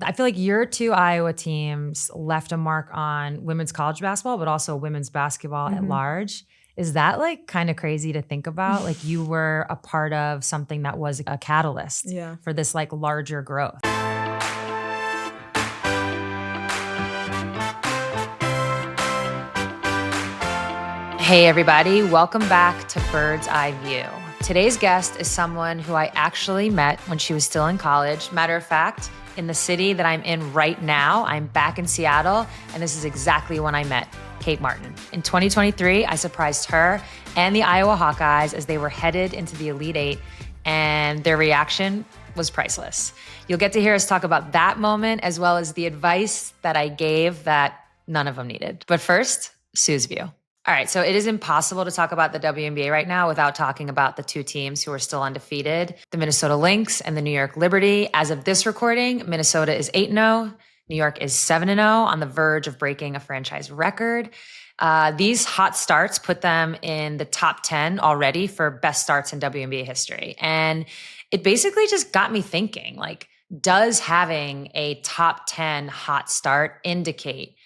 I feel like your two Iowa teams left a mark on women's college basketball, but also women's basketball at large. Is that like kind of crazy to think about? Like you were a part of something that was a catalyst for this like larger growth. Hey everybody, welcome back to Bird's Eye View. Today's guest is someone who I actually met when she was still in college. Matter of fact, in the city that I'm in right now, I'm back in Seattle, and this is exactly when I met Kate Martin. In 2023, I surprised her and the Iowa Hawkeyes as they were headed into the Elite Eight, and their reaction was priceless. You'll get to hear us talk about that moment as well as the advice that I gave that none of them needed. But first, Sue's view. All right, so it is impossible to talk about the WNBA right now without talking about the two teams who are still undefeated, the Minnesota Lynx and the New York Liberty. As of this recording, Minnesota is 8-0, New York is 7-0, on the verge of breaking a franchise record. These hot starts put them in the top 10 already for best starts in WNBA history. And it basically just got me thinking, like, does having a top 10 hot start indicate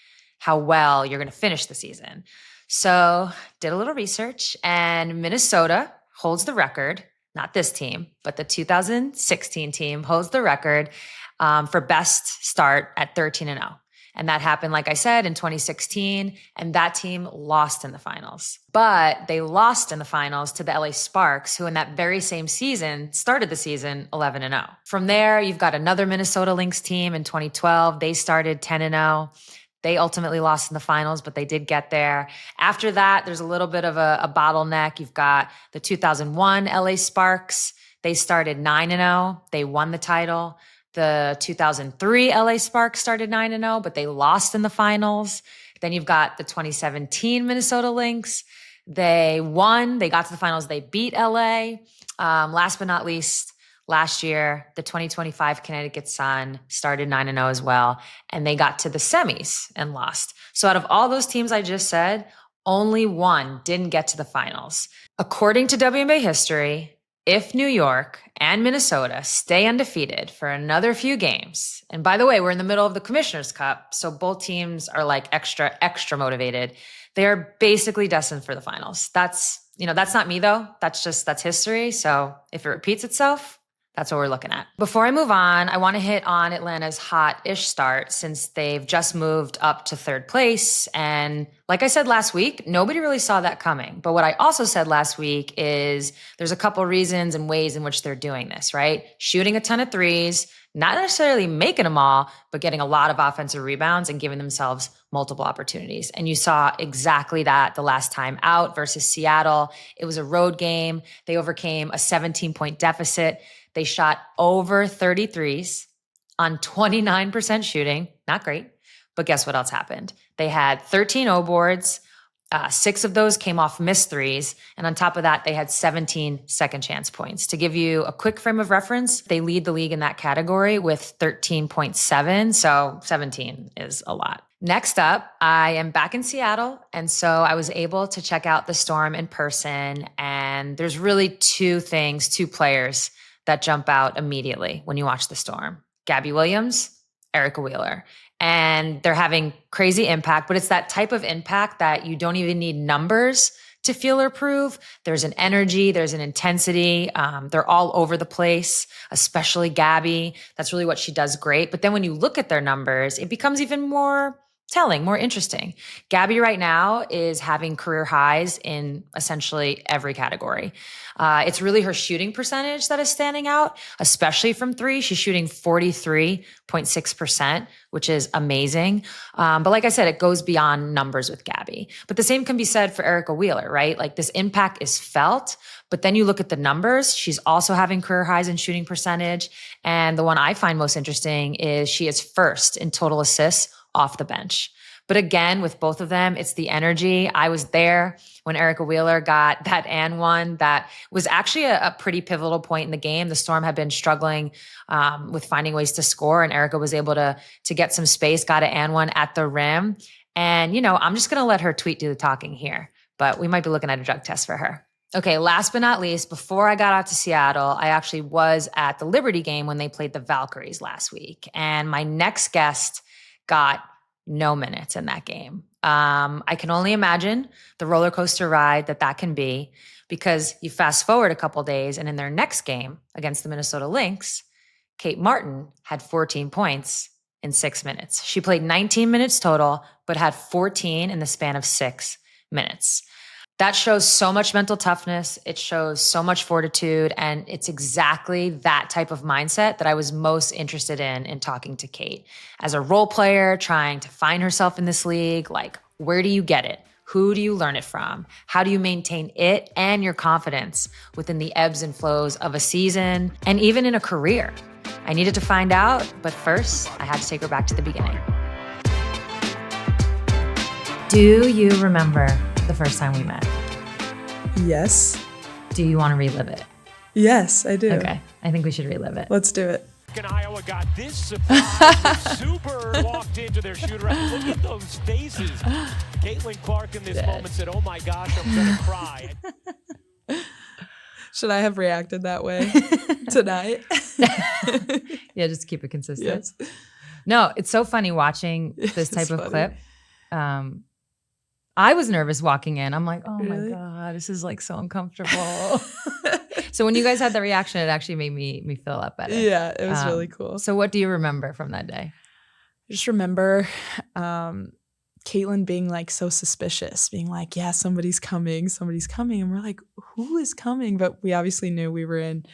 how well you're going to finish the season? So did a little research, and Minnesota holds the record, not this team, but the 2016 team holds the record for best start at 13-0. And that happened, like I said, in 2016, and that team lost in the finals. But they lost in the finals to the LA Sparks, who in that very same season started the season 11-0. From there, you've got another Minnesota Lynx team in 2012. They started 10-0. They ultimately lost in the finals, but they did get there. After that, there's a little bit of a bottleneck. You've got the 2001 LA Sparks. They started 9-0. They won the title. The 2003 LA Sparks started 9-0, but they lost in the finals. Then you've got the 2017 Minnesota Lynx. They won. They got to the finals. They beat LA. Last but not least, last year, the 2025 Connecticut Sun started 9-0 as well, and they got to the semis and lost. So out of all those teams I just said, only one didn't get to the finals. According to WNBA history, if New York and Minnesota stay undefeated for another few games, and by the way, we're in the middle of the Commissioner's Cup, so both teams are like extra motivated. They are basically destined for the finals. That's not me though. That's history. So if it repeats itself, that's what we're looking at. Before I move on, I want to hit on Atlanta's hot-ish start since they've just moved up to third place. And like I said last week, nobody really saw that coming. But what I also said last week is there's a couple reasons and ways in which they're doing this, right? Shooting a ton of threes, not necessarily making them all, but getting a lot of offensive rebounds and giving themselves multiple opportunities. And you saw exactly that the last time out versus Seattle. It was a road game. They overcame a 17-point deficit. They shot over 33s on 29% shooting. Not great. But guess what else happened? They had 13 O boards. 6 of those came off missed threes. And on top of that, they had 17 second chance points. To give you a quick frame of reference, they lead the league in that category with 13.7. So 17 is a lot. Next up, I am back in Seattle. And so I was able to check out the Storm in person. And there's really two players that jump out immediately when you watch the Storm. Gabby Williams, Erica Wheeler. And they're having crazy impact, but it's that type of impact that you don't even need numbers to feel or prove. There's an energy, there's an intensity. They're all over the place, especially Gabby. That's really what she does great. But then when you look at their numbers, it becomes even more telling, more interesting. Gabby right now is having career highs in essentially every category. It's really her shooting percentage that is standing out, especially from three. She's shooting 43.6%, which is amazing. But like I said, it goes beyond numbers with Gabby. But the same can be said for Erica Wheeler, right? Like this impact is felt, but then you look at the numbers. She's also having career highs in shooting percentage. And the one I find most interesting is she is first in total assists off the bench. But again, with both of them, it's the energy. I was there when Erica Wheeler got that and one that was actually a pretty pivotal point in the game. The Storm had been struggling with finding ways to score, and Erica was able to get some space, got an and one at the rim. And, I'm just going to let her tweet do the talking here, but we might be looking at a drug test for her. Okay, last but not least, before I got out to Seattle, I actually was at the Liberty game when they played the Valkyries last week. And my next guest got no minutes in that game. I can only imagine the roller coaster ride that can be, because you fast forward a couple days and in their next game against the Minnesota Lynx, Kate Martin had 14 points in 6 minutes. She played 19 minutes total, but had 14 in the span of 6 minutes. That shows so much mental toughness. It shows so much fortitude. And it's exactly that type of mindset that I was most interested in talking to Kate. As a role player, trying to find herself in this league, like, where do you get it? Who do you learn it from? How do you maintain it and your confidence within the ebbs and flows of a season and even in a career? I needed to find out, but first I had to take her back to the beginning. Do you remember the first time we met? Yes. Do you want to relive it? Yes, I do. Okay, I think we should relive it. Let's do it. Iowa got this surprise. Super walked into their shooter. Look at those faces. Caitlin Clark in this moment said, "Oh my gosh, I'm going to cry." Should I have reacted that way tonight? Yeah, just keep it consistent. Yes. No, it's so funny watching this type of clip. I was nervous walking in. I'm like, oh Really? my God, this is like so uncomfortable. So when you guys had that reaction, it actually made me feel a lot better. Yeah, it was really cool. So what do you remember from that day? I just remember Caitlin being like so suspicious, being like, yeah, somebody's coming. And we're like, who is coming? But we obviously knew we were in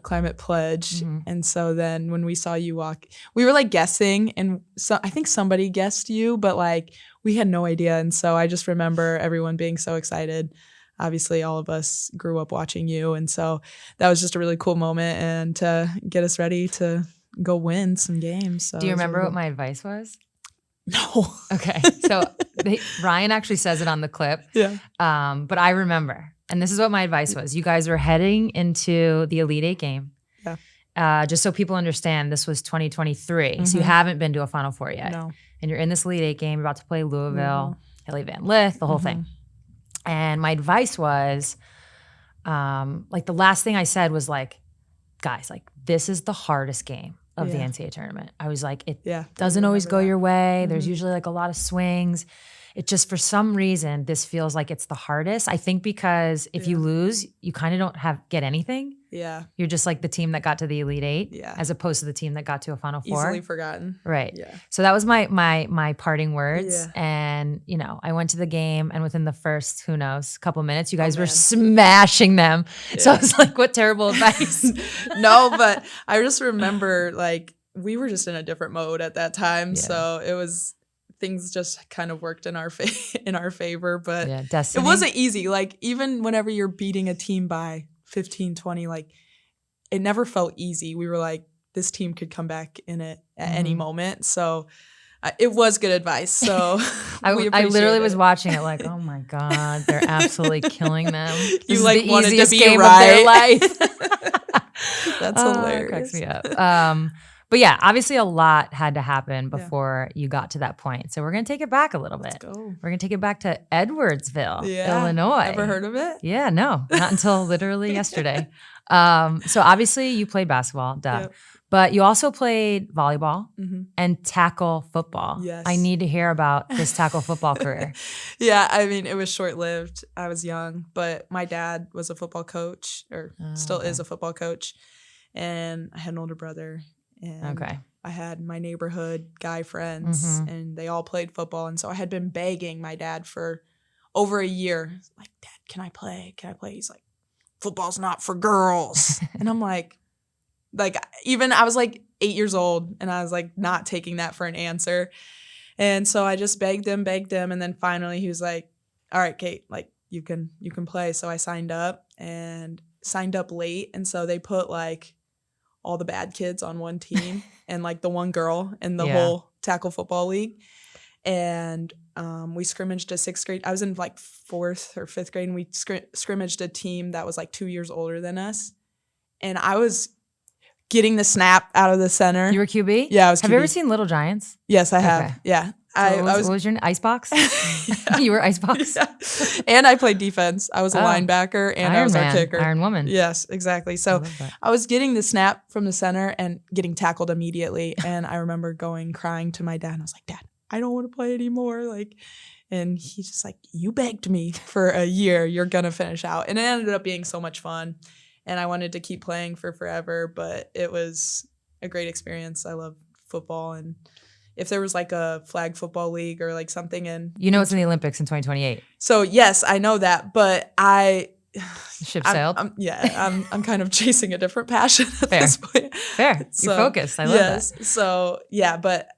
Climate Pledge. Mm-hmm. And so then when we saw you walk, we were like guessing. And so I think somebody guessed you, but like we had no idea. And so I just remember everyone being so excited. Obviously, all of us grew up watching you. And so that was just a really cool moment and to get us ready to go win some games. So Do you remember what my advice was? No. Okay. So Ryan actually says it on the clip. Yeah. But I remember. And this is what my advice was. You guys were heading into the Elite Eight game. Yeah. Just so people understand, this was 2023. Mm-hmm. So you haven't been to a Final Four yet. No. And you're in this Elite Eight game. You're about to play Louisville, Haley Van Lith, the whole thing. And my advice was, like the last thing I said was like, guys, like this is the hardest game of the NCAA tournament. I was like, it doesn't always go your way. There's usually like a lot of swings. It just, for some reason, this feels like it's the hardest. I think because if you lose, you kind of don't get anything. Yeah. You're just like the team that got to the Elite Eight, Yeah. as opposed to the team that got to a Final Four. Easily forgotten. Right. Yeah. So that was my parting words. Yeah. And, you know, I went to the game and within the first, who knows, couple minutes, you guys were smashing them. Yeah. So I was like, what terrible advice. No, but I just remember like we were just in a different mode at that time. Yeah. So it was, things just kind of worked in our favor, but Destiny. it wasn't easy. Like even whenever you're beating a team by 15, 20, like it never felt easy. We were like, this team could come back in it at any moment. So it was good advice. So I literally was watching it like, oh my God, they're absolutely killing them. This You is like the wanted easiest to be game right. of their life. That's hilarious. It cracks me up. But yeah, obviously a lot had to happen before you got to that point. So we're going to take it back a little bit. Let's go. We're going to take it back to Edwardsville, Illinois. Ever heard of it? Yeah, no, not until literally yesterday. So obviously you played basketball, Yep. but you also played volleyball Mm-hmm. and tackle football. Yes. I need to hear about this tackle football career. Yeah, I mean, it was short-lived. I was young, but my dad was a football coach, or still is a football coach, and I had an older brother, and I had my neighborhood guy friends, and they all played football, and so I had been begging my dad for over a year, like, Dad, can I play? Can I play? He's like, football's not for girls. And I'm like, even I was like 8 years old, and I was like not taking that for an answer. And so I just begged him. And then finally he was like, all right, Kate, like you can play. So I signed up late. And so they put like all the bad kids on one team and like the one girl in the whole tackle football league. And we scrimmaged a sixth grade. I was in like fourth or fifth grade, and we scrimmaged a team that was like 2 years older than us. And I was getting the snap out of the center. You were QB? Yeah, I was QB. Have you ever seen Little Giants? Yes, I have. Okay. Yeah. What was your icebox? Yeah. You were icebox? Yeah. And I played defense. I was a linebacker and I was our kicker. Iron Woman. Yes, exactly. So I was getting the snap from the center and getting tackled immediately. And I remember crying to my dad. And I was like, Dad, I don't want to play anymore. And he's just like, you begged me for a year. You're going to finish out. And it ended up being so much fun. And I wanted to keep playing for forever, but it was a great experience. I love football. And if there was a flag football league or something it's in the Olympics in 2028. So yes, I know that, but ship sailed. I'm kind of chasing a different passion at this point. Fair. You're focused. I love that. So yeah, but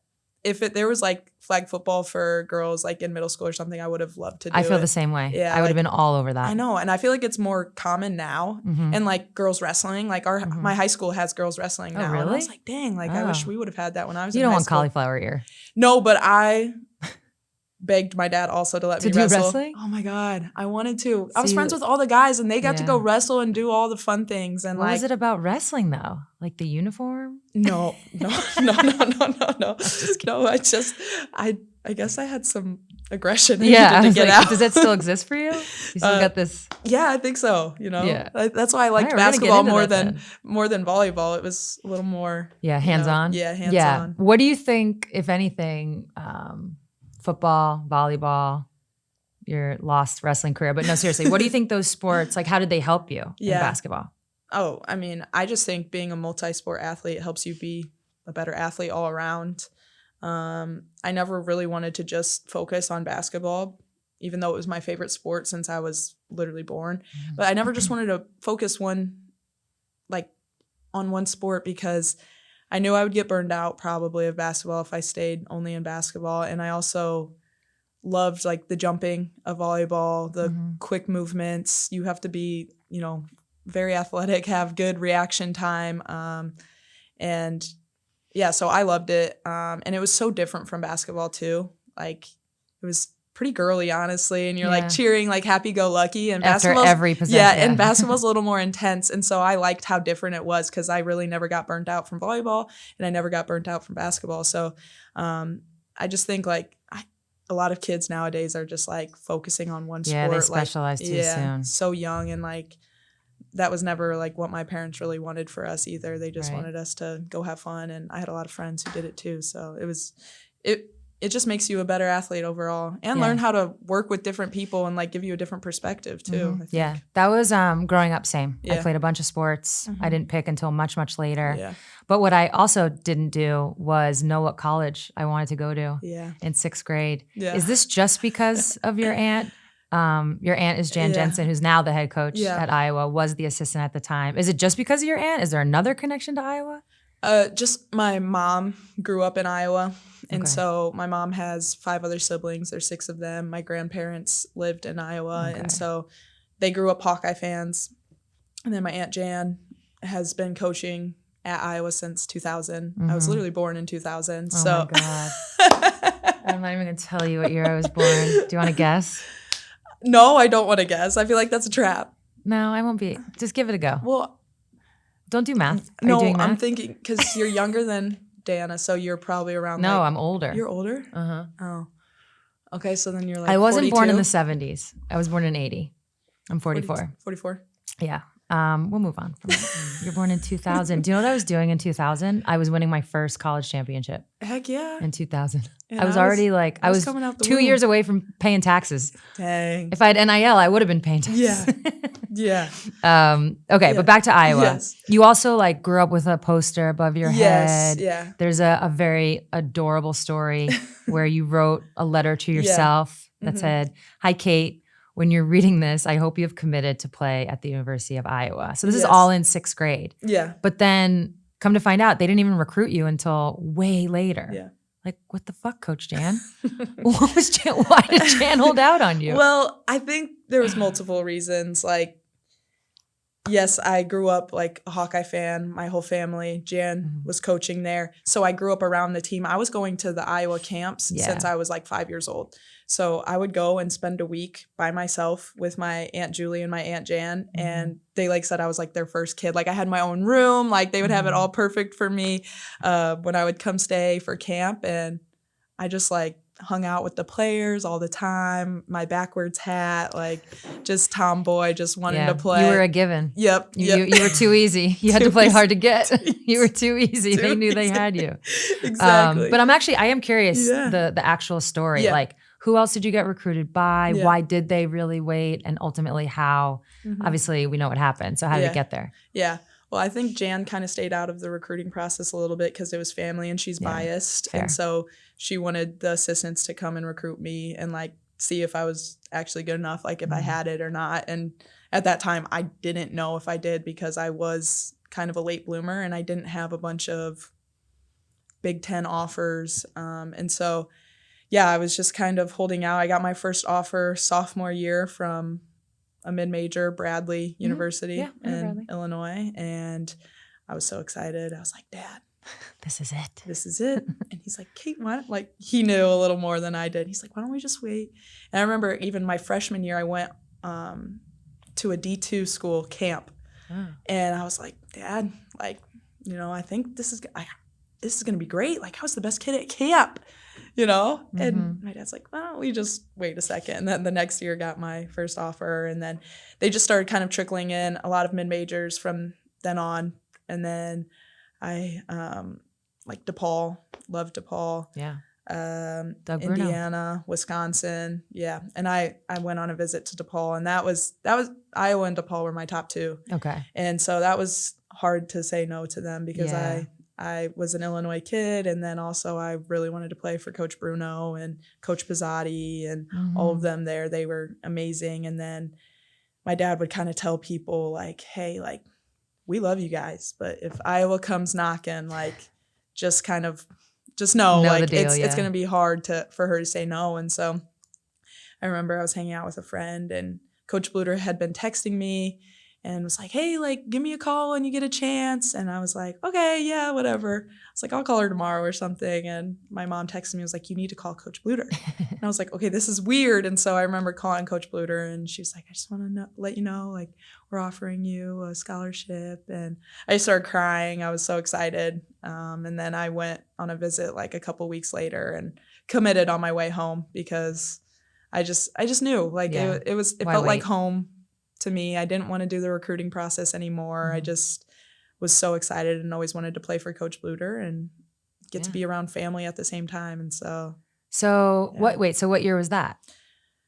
if there was flag football for girls in middle school or something, I would have loved to do it. I feel the same way. Yeah, I would have been all over that. I know. And I feel like it's more common now. Mm-hmm. And girls wrestling, my high school has girls wrestling now. Oh, really? And I was like, dang, I wish we would have had that when I was in high school. You don't want cauliflower ear. No, but I begged my dad also to let me wrestle. Do wrestling? Oh my God. I wanted to. I was friends with all the guys and they got to go wrestle and do all the fun things. And what was it about wrestling though? The uniform? No. No, I guess I had some aggression I needed to get out. Does that still exist for you? You still got this? Yeah, I think so. Yeah. That's why I liked basketball more than volleyball. It was a little more hands-on. Hands-on. What do you think, if anything, football, volleyball, your lost wrestling career, but no, seriously, what do you think those sports, how did they help you in basketball? Oh, I mean, I just think being a multi-sport athlete helps you be a better athlete all around. I never really wanted to just focus on basketball, even though it was my favorite sport since I was literally born. But I never just wanted to focus on one sport because I knew I would get burned out probably of basketball if I stayed only in basketball. And I also loved the jumping of volleyball, the quick movements. You have to be, very athletic, have good reaction time. And yeah, so I loved it. And it was so different from basketball too. It was pretty girly, honestly. And you're cheering happy-go-lucky. And after basketball's, every possession. and basketball's a little more intense. And so I liked how different it was because I really never got burnt out from volleyball and I never got burnt out from basketball. So I just think a lot of kids nowadays are just focusing on one sport. Yeah, they specialize too soon. So young. And that was never what my parents really wanted for us either. They just wanted us to go have fun. And I had a lot of friends who did it too. So it just makes you a better athlete overall and learn how to work with different people and give you a different perspective too. I think. Yeah, that was growing up. Same. I played a bunch of sports. I didn't pick until much, much later. Yeah. But what I also didn't do was know what college I wanted to go to in 6th grade. Yeah. Is this just because of your aunt? Your aunt is Jan Jensen, who's now the head coach at Iowa, was the assistant at the time. Is it just because of your aunt? Is there another connection to Iowa? Just my mom grew up in Iowa. And so my mom has 5 other siblings. There's 6 of them. My grandparents lived in Iowa. Okay. And so they grew up Hawkeye fans. And then my Aunt Jan has been coaching at Iowa since 2000. I was literally born in 2000. Oh my God. I'm not even going to tell you what year I was born. Do you want to guess? No, I don't want to guess. I feel like that's a trap. No, I won't be. Just give it a go. Well, don't do math. No, I'm thinking because you're younger than Dana, so you're probably around. No, I'm older. You're older? Uh-huh. Oh. Okay, so then you're I wasn't 42? born in the 70s. I was born in 80. I'm 44. 44? Yeah. We'll move on from that. You're born in 2000. Do you know what I was doing in 2000? I was winning my first college championship. Heck yeah. In 2000. And I was already I was 2 years away from paying taxes. Dang. If I had NIL, I would have been paying taxes. Yeah. Okay, but back to Iowa. Yes. You also grew up with a poster above your head. Yeah. There's a very adorable story where you wrote a letter to yourself that said, "Hi, Kate. When you're reading this, I hope you have committed to play at the University of Iowa." So this is all in 6th grade. Yeah. But then come to find out, they didn't even recruit you until way later. Yeah. What the fuck, Coach Jan? Why did Jan hold out on you? Well, I think there was multiple reasons. Yes, I grew up a Hawkeye fan, my whole family. Jan was coaching there. So I grew up around the team. I was going to the Iowa camps since I was 5 years old. So I would go and spend a week by myself with my Aunt Julie and my Aunt Jan. And they said I was their first kid. I had my own room. They would have it all perfect for me when I would come stay for camp. And I just I hung out with the players all the time. My backwards hat, like just tomboy, just wanting to play. You were a given. Yep. You were too easy. You had to play hard to get. You were too easy. They knew they had you. Exactly. But I am curious the actual story. Yeah. Like, who else did you get recruited by? Yeah. Why did they really wait? And ultimately how? Obviously, we know what happened. So how did it get there? Yeah. Well, I think Jan kind of stayed out of the recruiting process a little bit because it was family and she's biased. Fair. And so she wanted the assistants to come and recruit me and like see if I was actually good enough, like if I had it or not. And at that time, I didn't know if I did because I was kind of a late bloomer and I didn't have a bunch of Big Ten offers. And so, I was just kind of holding out. I got my first offer sophomore year from a mid-major, Bradley University in Illinois. And I was so excited. I was like, Dad, this is it. This is it. And he's like, Kate, why don't, like, he knew a little more than I did. He's like, why don't we just wait? And I remember even my freshman year, I went to a D2 school camp. And I was like, Dad, like, I think this is going to be great. Like, I was the best kid at camp. And my dad's like, why don't we just wait a second? And then the next year got my first offer. And then they just started kind of trickling in a lot of mid-majors from then on. And then I like DePaul, loved DePaul. Yeah. Indiana, Wisconsin. Yeah. And I went on a visit to DePaul and that was Iowa and DePaul were my top two. Okay. And so that was hard to say no to them because I was an Illinois kid, and then also I really wanted to play for Coach Bruno and Coach Pizzotti and all of them there. They were amazing. And then my dad would kind of tell people like, hey, like, we love you guys, but if Iowa comes knocking, like, just know like it's going to be hard for her to say no. And so I remember I was hanging out with a friend and Coach Bluter had been texting me and was like, hey, like, give me a call when you get a chance. And I was like, okay, yeah, whatever. I was like, I'll call her tomorrow or something. And my mom texted me, was like, you need to call Coach Bluter. And I was like, okay, this is weird. And so I remember calling Coach Bluter and she was like, I just want to let you know, like, we're offering you a scholarship. And I started crying. I was so excited. And then I went on a visit like a couple weeks later and committed on my way home because I just knew like it felt like home to me. I didn't want to do the recruiting process anymore. I just was so excited and always wanted to play for Coach Bluter and get to be around family at the same time. And so what year was that?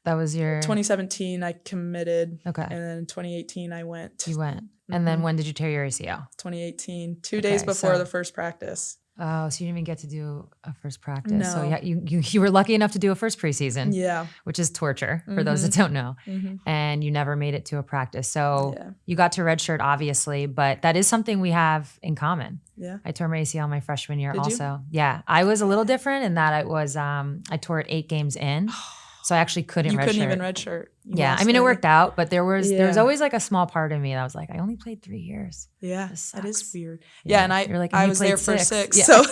That was your 2017 I committed. Okay. And then in 2018 I went. You went. And then when did you tear your ACL? 2018, 2 days before the first practice. Oh, so you didn't even get to do a first practice. No. So you were lucky enough to do a first preseason. Yeah. Which is torture for those that don't know. And you never made it to a practice. So you got to redshirt, obviously, but that is something we have in common. Yeah. I tore my ACL my freshman year Did also. You? Yeah. I was a little different in that I tore it 8 games in. So I actually couldn't redshirt. You couldn't even redshirt. Yeah. I mean, it worked out, but there was always like a small part of me that was like, I only played 3 years. Yeah. That is weird. Yeah. And I was there for 6. Yeah. So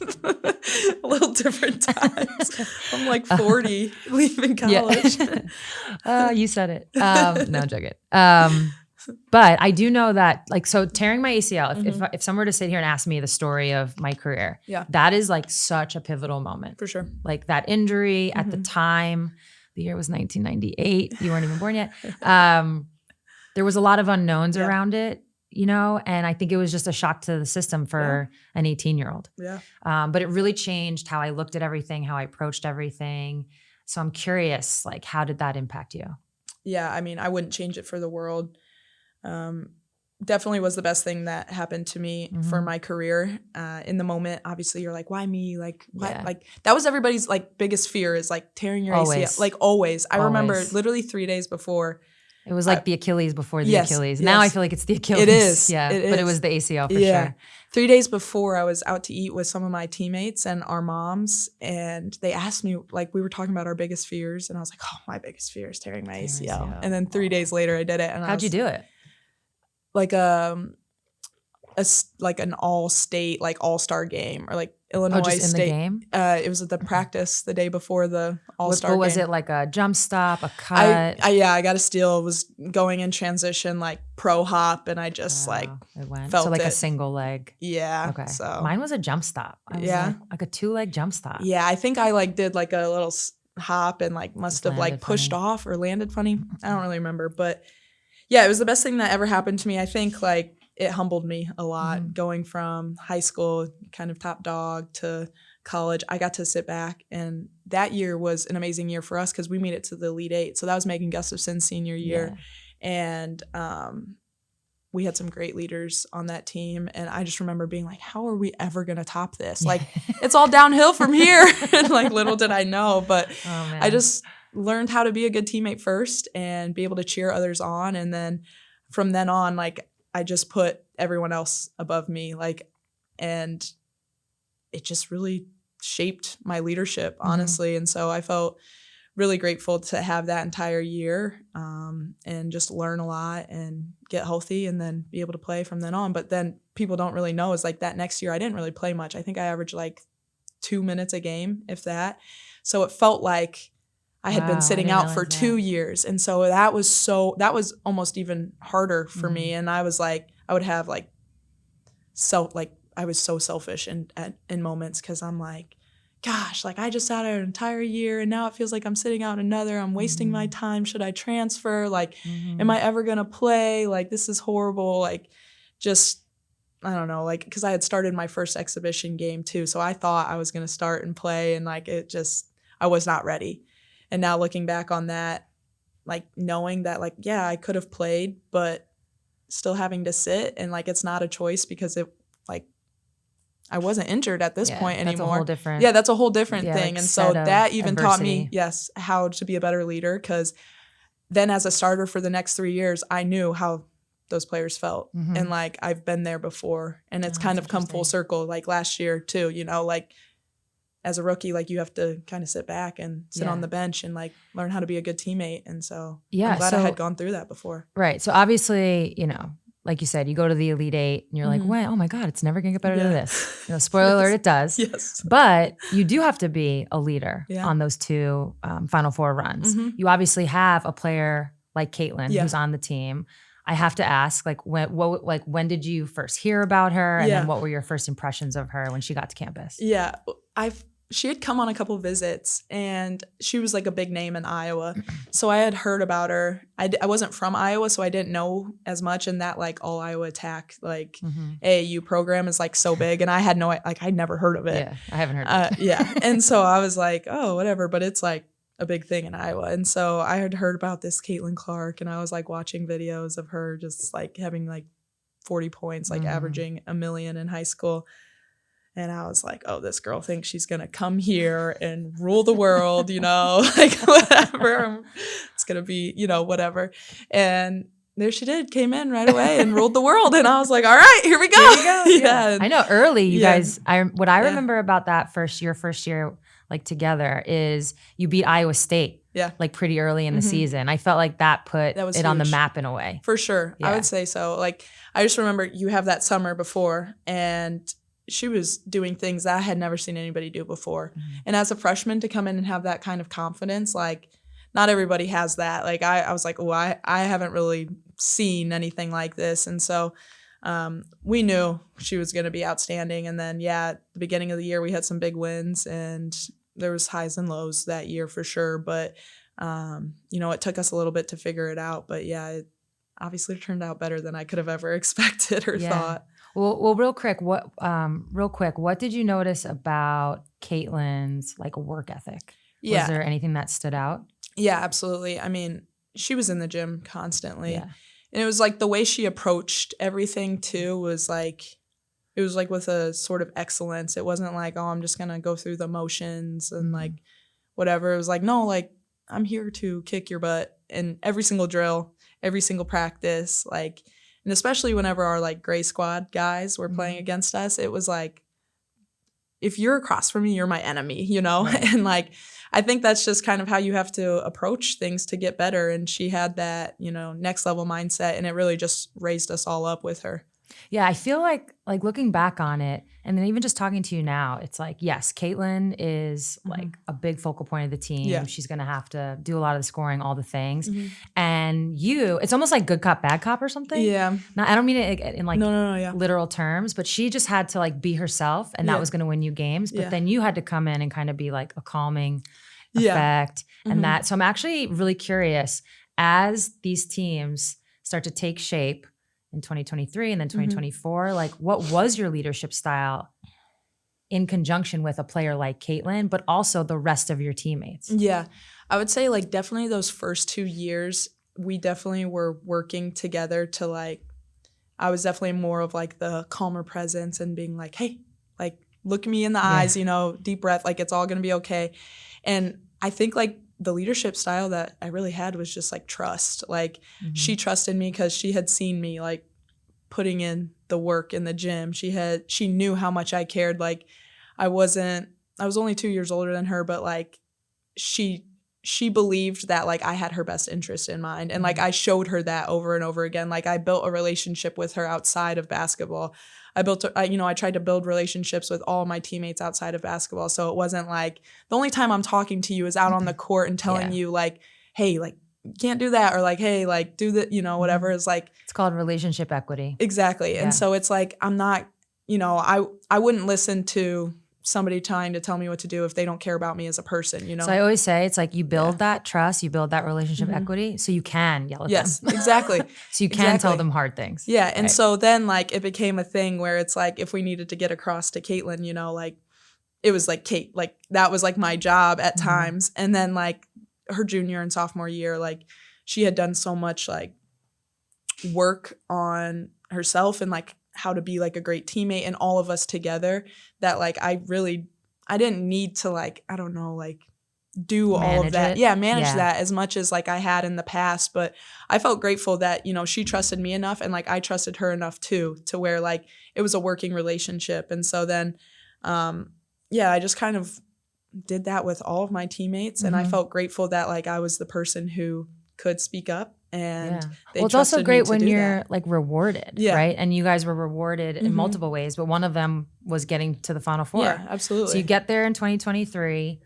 a little different times. I'm like 40 leaving college. You said it. No, I'm joking. But I do know that, like, so tearing my ACL, if someone were to sit here and ask me the story of my career, that is like such a pivotal moment. For sure. Like that injury at the time, the year was 1998. You weren't even born yet. There was a lot of unknowns around it, and I think it was just a shock to the system for an 18-year-old. Yeah. But it really changed how I looked at everything, how I approached everything. So I'm curious, like, how did that impact you? Yeah. I mean, I wouldn't change it for the world. Definitely was the best thing that happened to me for my career. In the moment, obviously you're like, why me? Like, why? Like that was everybody's like biggest fear is like tearing your ACL. Like always. I remember literally 3 days before. It was like the Achilles before the Achilles. Now I feel like it's the Achilles. It is. Yeah. It but is. it was the ACL for sure. 3 days before I was out to eat with some of my teammates and our moms, and they asked me, like, we were talking about our biggest fears, and I was like, oh, my biggest fear is tearing my ACL. And then 3 days later I did it. And how'd you do it? Like like an all-state, like all-star game, or like Illinois just in State. The game? It was at the practice the day before the All-Star game. Was it like a jump stop, a cut? I got a steal. It was going in transition, like pro hop, and I just it went. felt so like it. A single leg. Yeah. Okay. So mine was a jump stop. I was like a 2-leg jump stop. Yeah, I think I like did like a little hop and like must have like pushed off or landed funny. I don't really remember, but yeah, it was the best thing that ever happened to me. I think like it humbled me a lot going from high school, kind of top dog, to college. I got to sit back, and that year was an amazing year for us because we made it to the Elite Eight. So that was Megan Gustafson's senior year. Yeah. And we had some great leaders on that team. And I just remember being like, how are we ever going to top this? Like, it's all downhill from here. And like, little did I know. But I just learned how to be a good teammate first and be able to cheer others on. And then from then on, like, I just put everyone else above me, like, and it just really shaped my leadership, honestly. And so I felt really grateful to have that entire year and just learn a lot and get healthy and then be able to play from then on. But then people don't really know is like that next year I didn't really play much. I think I averaged like 2 minutes a game, if that. So it felt like I had been sitting out for 2 years. And so that was almost even harder for me. And I was like, I would have like I was so selfish in moments because I'm like, gosh, like I just sat out an entire year and now it feels like I'm sitting out another. I'm wasting my time. Should I transfer? Like, am I ever going to play? Like, this is horrible. Like, just, I don't know, like, because I had started my first exhibition game too. So I thought I was going to start and play, and like, I was not ready. And now looking back on that, like knowing that like, yeah, I could have played, but still having to sit, and like, it's not a choice because I wasn't injured at this point anymore. That's a whole different thing. Like, and so that even taught me, adversity. how to be a better leader. Because then as a starter for the next 3 years, I knew how those players felt. And like, I've been there before, and it's kind of come full circle. Like last year too, like as a rookie, like you have to kind of sit back and sit on the bench and like learn how to be a good teammate. And so I'm glad I had gone through that before. Right. So obviously, like you said, you go to the Elite Eight and you're like, wait, oh my God, it's never going to get better than this. Spoiler alert, it does. Yes. But you do have to be a leader on those 2 Final Four runs. You obviously have a player like Caitlin who's on the team. I have to ask, like, when did you first hear about her? And then what were your first impressions of her when she got to campus? Yeah, she had come on a couple visits, and she was like a big name in Iowa. So I had heard about her. I wasn't from Iowa, so I didn't know as much. And that like all Iowa Attack like AAU program is like so big, and I had I'd never heard of it. Yeah, I haven't heard of it. Yeah, and so I was like, oh, whatever. But it's like a big thing in Iowa. And so I had heard about this Caitlin Clark, and I was like watching videos of her just like having like 40 points, like averaging 1 million in high school. And I was like, oh, this girl thinks she's going to come here and rule the world, like whatever. It's going to be, whatever. And there she did, came in right away and ruled the world. And I was like, all right, here we go. Here we go. Yeah. I know early you guys, what I remember about that first year, like together, is you beat Iowa State. Yeah. Like pretty early in the season. I felt like that put it huge. On the map in a way. For sure. Yeah. I would say so. Like, I just remember you have that summer before, and she was doing things that I had never seen anybody do before. And as a freshman to come in and have that kind of confidence, like not everybody has that. Like I was like, oh, I haven't really seen anything like this. And so we knew she was going to be outstanding. And then, at the beginning of the year, we had some big wins, and there was highs and lows that year for sure. But, it took us a little bit to figure it out. But it obviously turned out better than I could have ever expected or thought. Well, real quick, what did you notice about Caitlin's like work ethic? Was there anything that stood out? Yeah, absolutely. I mean, she was in the gym constantly. Yeah. And it was like the way she approached everything too was like, it was like with a sort of excellence. It wasn't like, oh, I'm just going to go through the motions and like whatever. It was like, no, like I'm here to kick your butt in every single drill, every single practice, like. And especially whenever our like gray squad guys were playing against us, it was like, if you're across from me, you're my enemy, Right. And like, I think that's just kind of how you have to approach things to get better. And she had that, next level mindset, and it really just raised us all up with her. Yeah, I feel like looking back on it, and then even just talking to you now, it's like, yes, Caitlin is like a big focal point of the team. Yeah. She's going to have to do a lot of the scoring, all the things. And it's almost like good cop, bad cop or something. Yeah. Now, I don't mean it in like no, literal terms, but she just had to like be herself, and that was going to win you games. But then you had to come in and kind of be like a calming effect and that. So I'm actually really curious, as these teams start to take shape in 2023 and then 2024, like what was your leadership style in conjunction with a player like Caitlin, but also the rest of your teammates? Yeah, I would say like definitely those first 2 years, we definitely were working together to like, I was definitely more of like the calmer presence and being like, hey, like look me in the eyes, you know, deep breath, like it's all going to be okay. And I think like the leadership style that I really had was just like trust. Like she trusted me because she had seen me like putting in the work in the gym. She knew how much I cared. Like I was only 2 years older than her, but like she believed that like I had her best interest in mind. And like I showed her that over and over again. Like I built a relationship with her outside of basketball. I tried to build relationships with all my teammates outside of basketball. So it wasn't like the only time I'm talking to you is out on the court and telling you like, hey, like you can't do that, or like, hey, like do that, you know, whatever is like. It's called relationship equity. Exactly. Yeah. And so it's like, I'm not, you know, I wouldn't listen to somebody trying to tell me what to do if they don't care about me as a person, you know? So I always say it's like you build that trust, you build that relationship equity so you can yell at them. Yes, exactly. So you can tell them hard things. Yeah. And so then like it became a thing where it's like if we needed to get across to Caitlin, you know, like it was like Kate, like that was like my job at times. And then like her junior and sophomore year, like she had done so much like work on herself and like how to be like a great teammate and all of us together that like I didn't need to like, I don't know, like do all of that. Yeah, manage that as much as like I had in the past. But I felt grateful that, you know, she trusted me enough and like I trusted her enough too, to where like it was a working relationship. And so then, I just kind of did that with all of my teammates. And I felt grateful that like I was the person who could speak up. And it's also great when you're like rewarded, right? And you guys were rewarded in multiple ways, but one of them was getting to the Final Four. Yeah, absolutely. So you get there in 2023.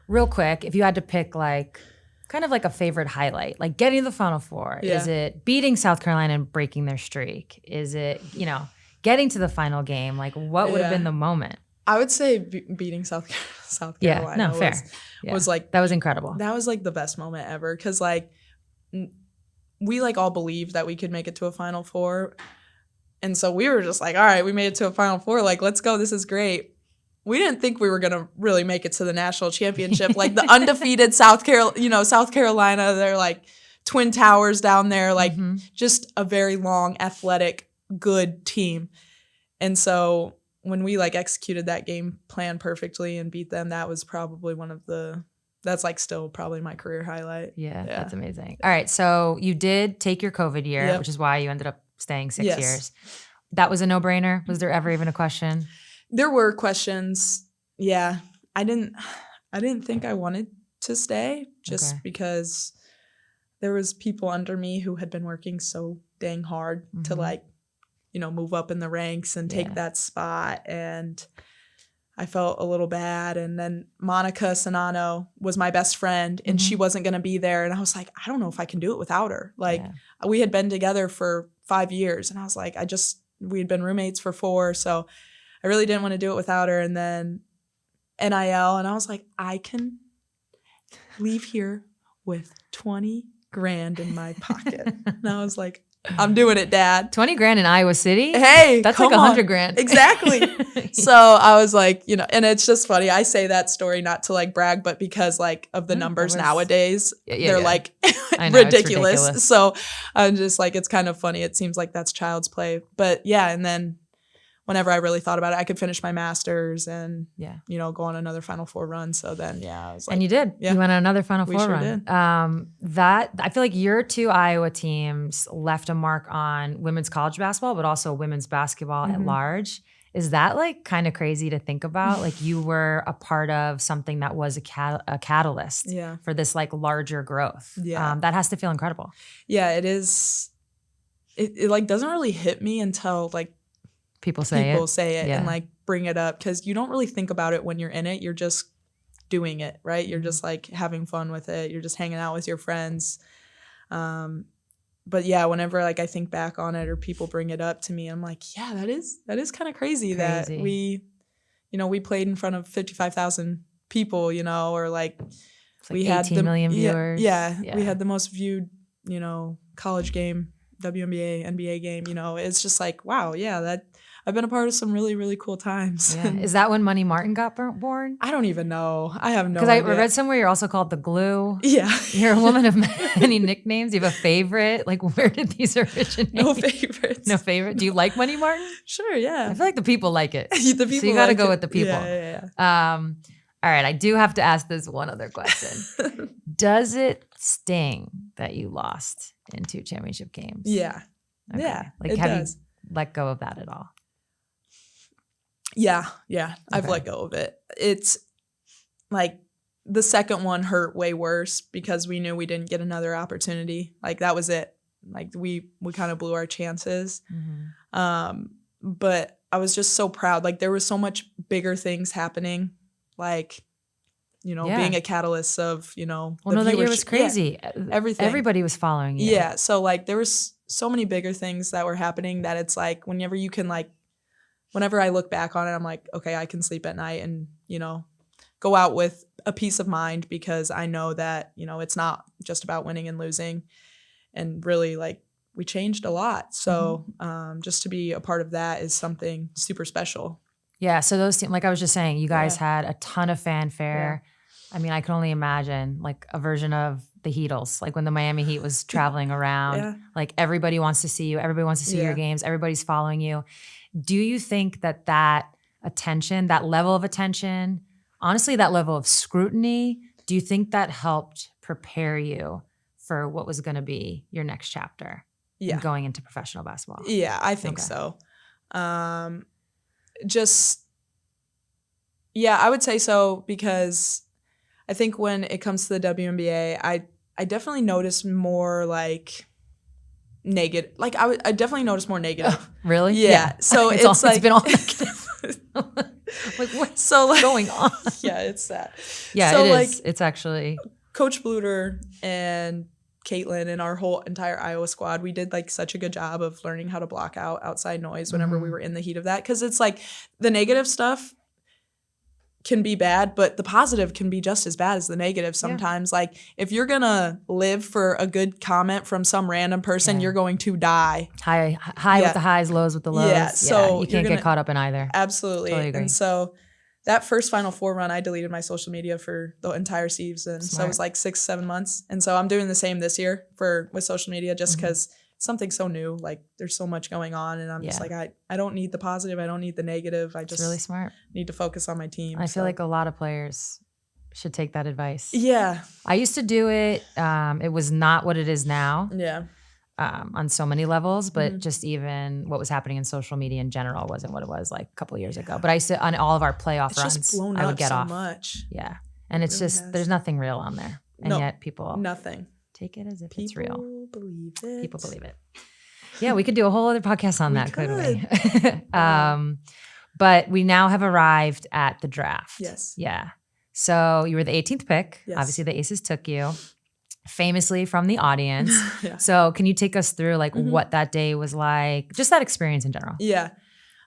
Real quick, if you had to pick like kind of like a favorite highlight, like getting to the Final Four, is it beating South Carolina and breaking their streak? Is it, you know, getting to the final game? Like what would have been the moment? I would say beating South Carolina was like, that was incredible. That was like the best moment ever. Cause like, we like all believed that we could make it to a Final Four. And so we were just like, all right, we made it to a Final Four. Like, let's go. This is great. We didn't think we were going to really make it to the national championship. Like the undefeated South Carolina, they're like Twin Towers down there, like just a very long, athletic, good team. And so when we like executed that game plan perfectly and beat them, that was probably that's like still probably my career highlight. Yeah, that's amazing. All right, so you did take your COVID year, which is why you ended up staying 6 years. That was a no-brainer? Was there ever even a question? There were questions. Yeah. I didn't think I wanted to stay just because there was people under me who had been working so dang hard to like, you know, move up in the ranks and take that spot. And I felt a little bad. And then Monica Sanano was my best friend and she wasn't going to be there. And I was like, I don't know if I can do it without her. Like we had been together for 5 years and I was like, we had been roommates for 4. So I really didn't want to do it without her. And then NIL. And I was like, I can leave here with 20 grand in my pocket. And I was like, I'm doing it, Dad. 20 grand in Iowa City? Hey, that's like 100 grand. Exactly. So I was like, you know, and it's just funny. I say that story not to like brag, but because like of the numbers nowadays, they're like ridiculous. So I'm just like, it's kind of funny. It seems like that's child's play. But yeah, and then whenever I really thought about it, I could finish my master's and, you know, go on another Final Four run. So then, I was like. And you did. Yeah. You went on another Final Four run. Did. I feel like your 2 Iowa teams left a mark on women's college basketball, but also women's basketball at large. Is that like kind of crazy to think about? Like you were a part of something that was a catalyst for this like larger growth. Yeah. That has to feel incredible. Yeah, it is. It like doesn't really hit me until like people say it and like bring it up, because you don't really think about it when you're in it. You're just doing it, right? You're just like having fun with it. You're just hanging out with your friends. But yeah, whenever like I think back on it or people bring it up to me, I'm like, yeah, that is kind of crazy that we played in front of 55,000 people, or like we had 18 million viewers. Yeah, we had the most viewed, college game, WNBA, NBA game. It's just like, wow, yeah, that I've been a part of some really, really cool times. Yeah. Is that when Money Martin got born? I don't even know. I have no idea. Because I read somewhere you're also called the Glue. Yeah. You're a woman of many nicknames. You have a favorite? Like, where did these originate? No favorites. No favorite? Do you like Money Martin? Sure, yeah. I feel like the people like it. The people so you got to like go it. with the people. Yeah. All right, I do have to ask this one other question. Does it sting that you lost in 2 championship games? Yeah. Okay. Yeah, Like, it have does. you let go of that at all? Yeah. I've let go of it. It's like the second one hurt way worse because we knew we didn't get another opportunity. Like that was it. Like we kind of blew our chances. Mm-hmm. But I was just so proud. Like there was so much bigger things happening. Like, being a catalyst of, Well, no, that year was crazy. Yeah, everything. Everybody was following you. Yeah. So like there was so many bigger things that were happening that it's like whenever you can like, whenever I look back on it, I'm like, okay, I can sleep at night and, go out with a peace of mind because I know that, it's not just about winning and losing. And really, like, we changed a lot. So just to be a part of that is something super special. Yeah. So those teams, like I was just saying, you guys had a ton of fanfare. Yeah. I mean, I can only imagine like a version of the Heatles, like when the Miami Heat was traveling around, like everybody wants to see you. Everybody wants to see your games. Everybody's following you. Do you think that attention, that level of attention, honestly, that level of scrutiny, do you think that helped prepare you for what was going to be your next chapter in going into professional basketball? Yeah, I think so. I would say so because I think when it comes to the WNBA, I definitely noticed more like negative. Like I definitely noticed more negative. Oh, really? Yeah. So it's like it's been all negative. Like what's going on? Yeah, it's sad. Yeah, so, it is. Like, it's actually Coach Bluter and Caitlin and our whole entire Iowa squad, we did like such a good job of learning how to block out outside noise whenever we were in the heat of that. Because it's like the negative stuff can be bad, but the positive can be just as bad as the negative sometimes. Like if you're gonna live for a good comment from some random person, you're going to die. High with the highs, lows with the lows. Yeah, so you can't get caught up in either. Absolutely. Totally agree. And so that first Final Four run, I deleted my social media for the entire season. Smart. So it was like 6-7 months. And so I'm doing the same this year with social media just because something so new. Like there's so much going on, and I'm just like I don't need the positive. I don't need the negative. I just really smart. Need to focus on my team. I feel like a lot of players should take that advice. Yeah, I used to do it. It was not what it is now. Yeah. On so many levels, but just even what was happening in social media in general wasn't what it was like a couple of years ago. But I used to, on all of our playoff runs, just blown I would up get so off. much. Yeah, and it's just there's nothing real on there, and yet people take it as if it's real. People believe it. Yeah, we could do a whole other podcast on that, couldn't we? But we now have arrived at the draft. Yes. Yeah. So you were the 18th pick. Yes. Obviously, the Aces took you. Famously from the audience. So can you take us through like what that day was like, just that experience in general? Yeah.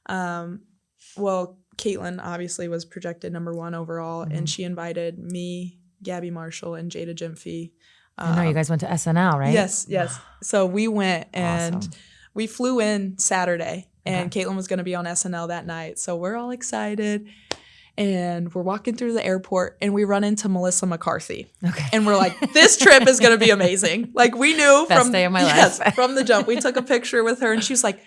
Well, Caitlin obviously was projected number 1 overall, and she invited me, Gabby Marshall, and Jada Gyamfi. I know you guys went to SNL, right? Yes. So we went and we flew in Saturday, and Caitlin was going to be on SNL that night. So we're all excited. And we're walking through the airport and we run into Melissa McCarthy. Okay. And we're like, this trip is going to be amazing. Like we knew Best day of my life. From the jump. We took a picture with her and she was like,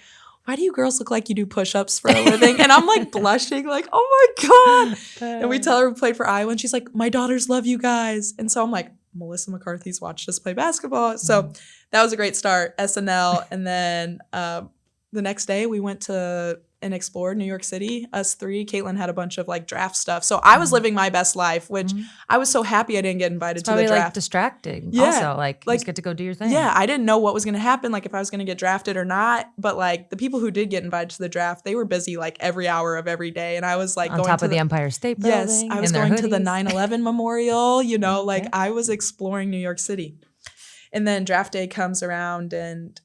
why do you girls look like you do push-ups for a living? And I'm like blushing like, oh my God. And we tell her we played for Iowa and she's like, my daughters love you guys. And so I'm like, Melissa McCarthy's watched us play basketball. So that was a great start, SNL. And then the next day we went to and explored New York City, us three. Caitlin had a bunch of like draft stuff. So I was living my best life, which I was so happy I didn't get invited to the draft. Probably like distracting also. Like you just get to go do your thing. Yeah, I didn't know what was going to happen, like if I was going to get drafted or not. But like the people who did get invited to the draft, they were busy like every hour of every day. And I was like on top of the Empire State Building. Yes, I was going to the 9/11 memorial, you know, like I was exploring New York City. And then draft day comes around and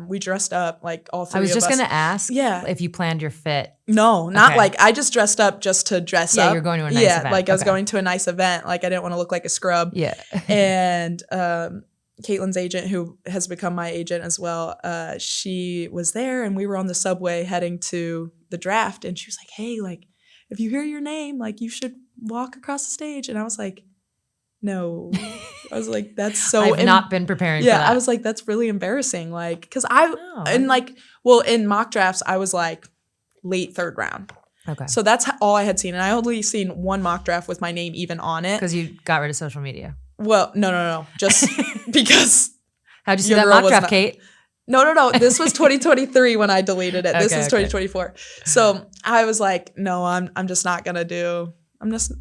we dressed up, like all three of us. I was just going to ask if you planned your fit. No, not like I just dressed up just to dress up. Yeah, you're going to a nice event. Yeah, like I was going to a nice event. Like I didn't want to look like a scrub. Yeah. And Caitlin's agent, who has become my agent as well, she was there and we were on the subway heading to the draft. And she was like, hey, like if you hear your name, like you should walk across the stage. And I was like, no. I was like, that's so I've not been preparing for that. I was like, that's really embarrassing. Like, because and like, well, in mock drafts, I was like late third round. Okay. So that's all I had seen. And I only seen one mock draft with my name even on it. Because you got rid of social media. Well, no. Just because. How'd you see that mock draft, Kate? No. This was 2023 when I deleted it. This is 2024. So I was like, no, I'm just not going to do.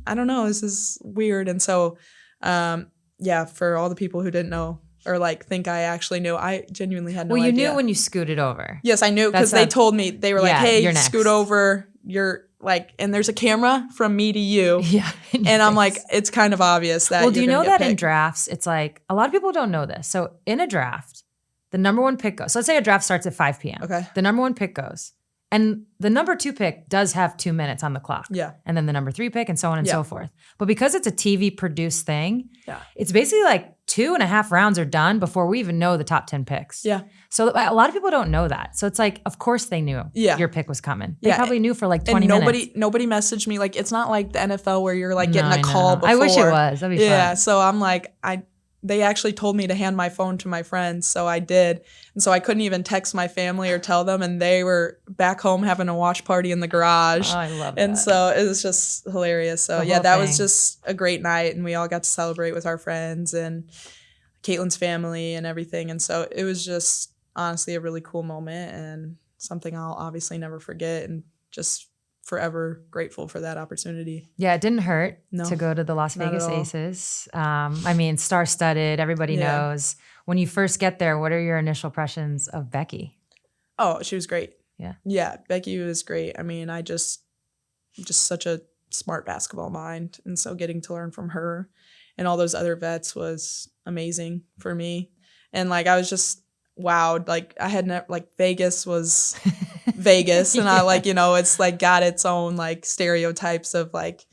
I don't know. This is weird. And so, for all the people who didn't know or like think I actually knew, I genuinely had no idea. Well, you knew when you scooted over. Yes, I knew because they told me, they were like, hey, scoot over. You're like, and there's a camera from me to you. Yeah. And I'm like, it's kind of obvious that. Well, do you know that in drafts, it's like, a lot of people don't know this. So in a draft, the number one pick goes. So let's say a draft starts at 5 p.m. Okay. The number one pick goes. And the number 2 pick does have 2 minutes on the clock. Yeah. And then the number 3 pick and so on and so forth. But because it's a TV produced thing, yeah, it's basically like 2.5 rounds are done before we even know the top 10 picks. Yeah. So a lot of people don't know that. So it's like, of course they knew your pick was coming. They probably knew for like 20 minutes. Nobody messaged me. Like, it's not like the NFL where you're like getting a call before. I wish it was. That'd be fun. Yeah. So I'm like, they actually told me to hand my phone to my friends, so I did. And so I couldn't even text my family or tell them, and they were back home having a watch party in the garage. Oh, I love that. And so it was just hilarious. So that was just a great night, and we all got to celebrate with our friends and Caitlin's family and everything. And so it was just honestly a really cool moment and something I'll obviously never forget, and just forever grateful for that opportunity. Yeah, it didn't hurt to go to the Las Vegas Aces. I mean, star-studded, everybody knows. When you first get there, what are your initial impressions of Becky? Oh, she was great. Yeah. Yeah, Becky was great. I mean, I just such a smart basketball mind. And so getting to learn from her and all those other vets was amazing for me. And like, I was just wowed. Like I had never, like Vegas was Vegas, and I like, you know, it's like got its own like stereotypes of like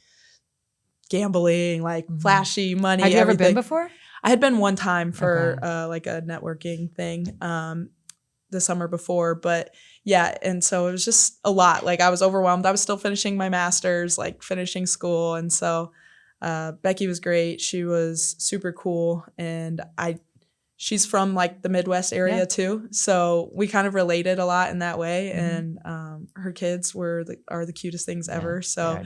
gambling, like flashy money. Had you ever been before? I had been one time for like a networking thing the summer before, but yeah, and so it was just a lot. Like I was overwhelmed. I was still finishing my master's, like finishing school, and so Becky was great. She was super cool, and she's from like the Midwest area too. So we kind of related a lot in that way. And her kids are the cutest things ever. So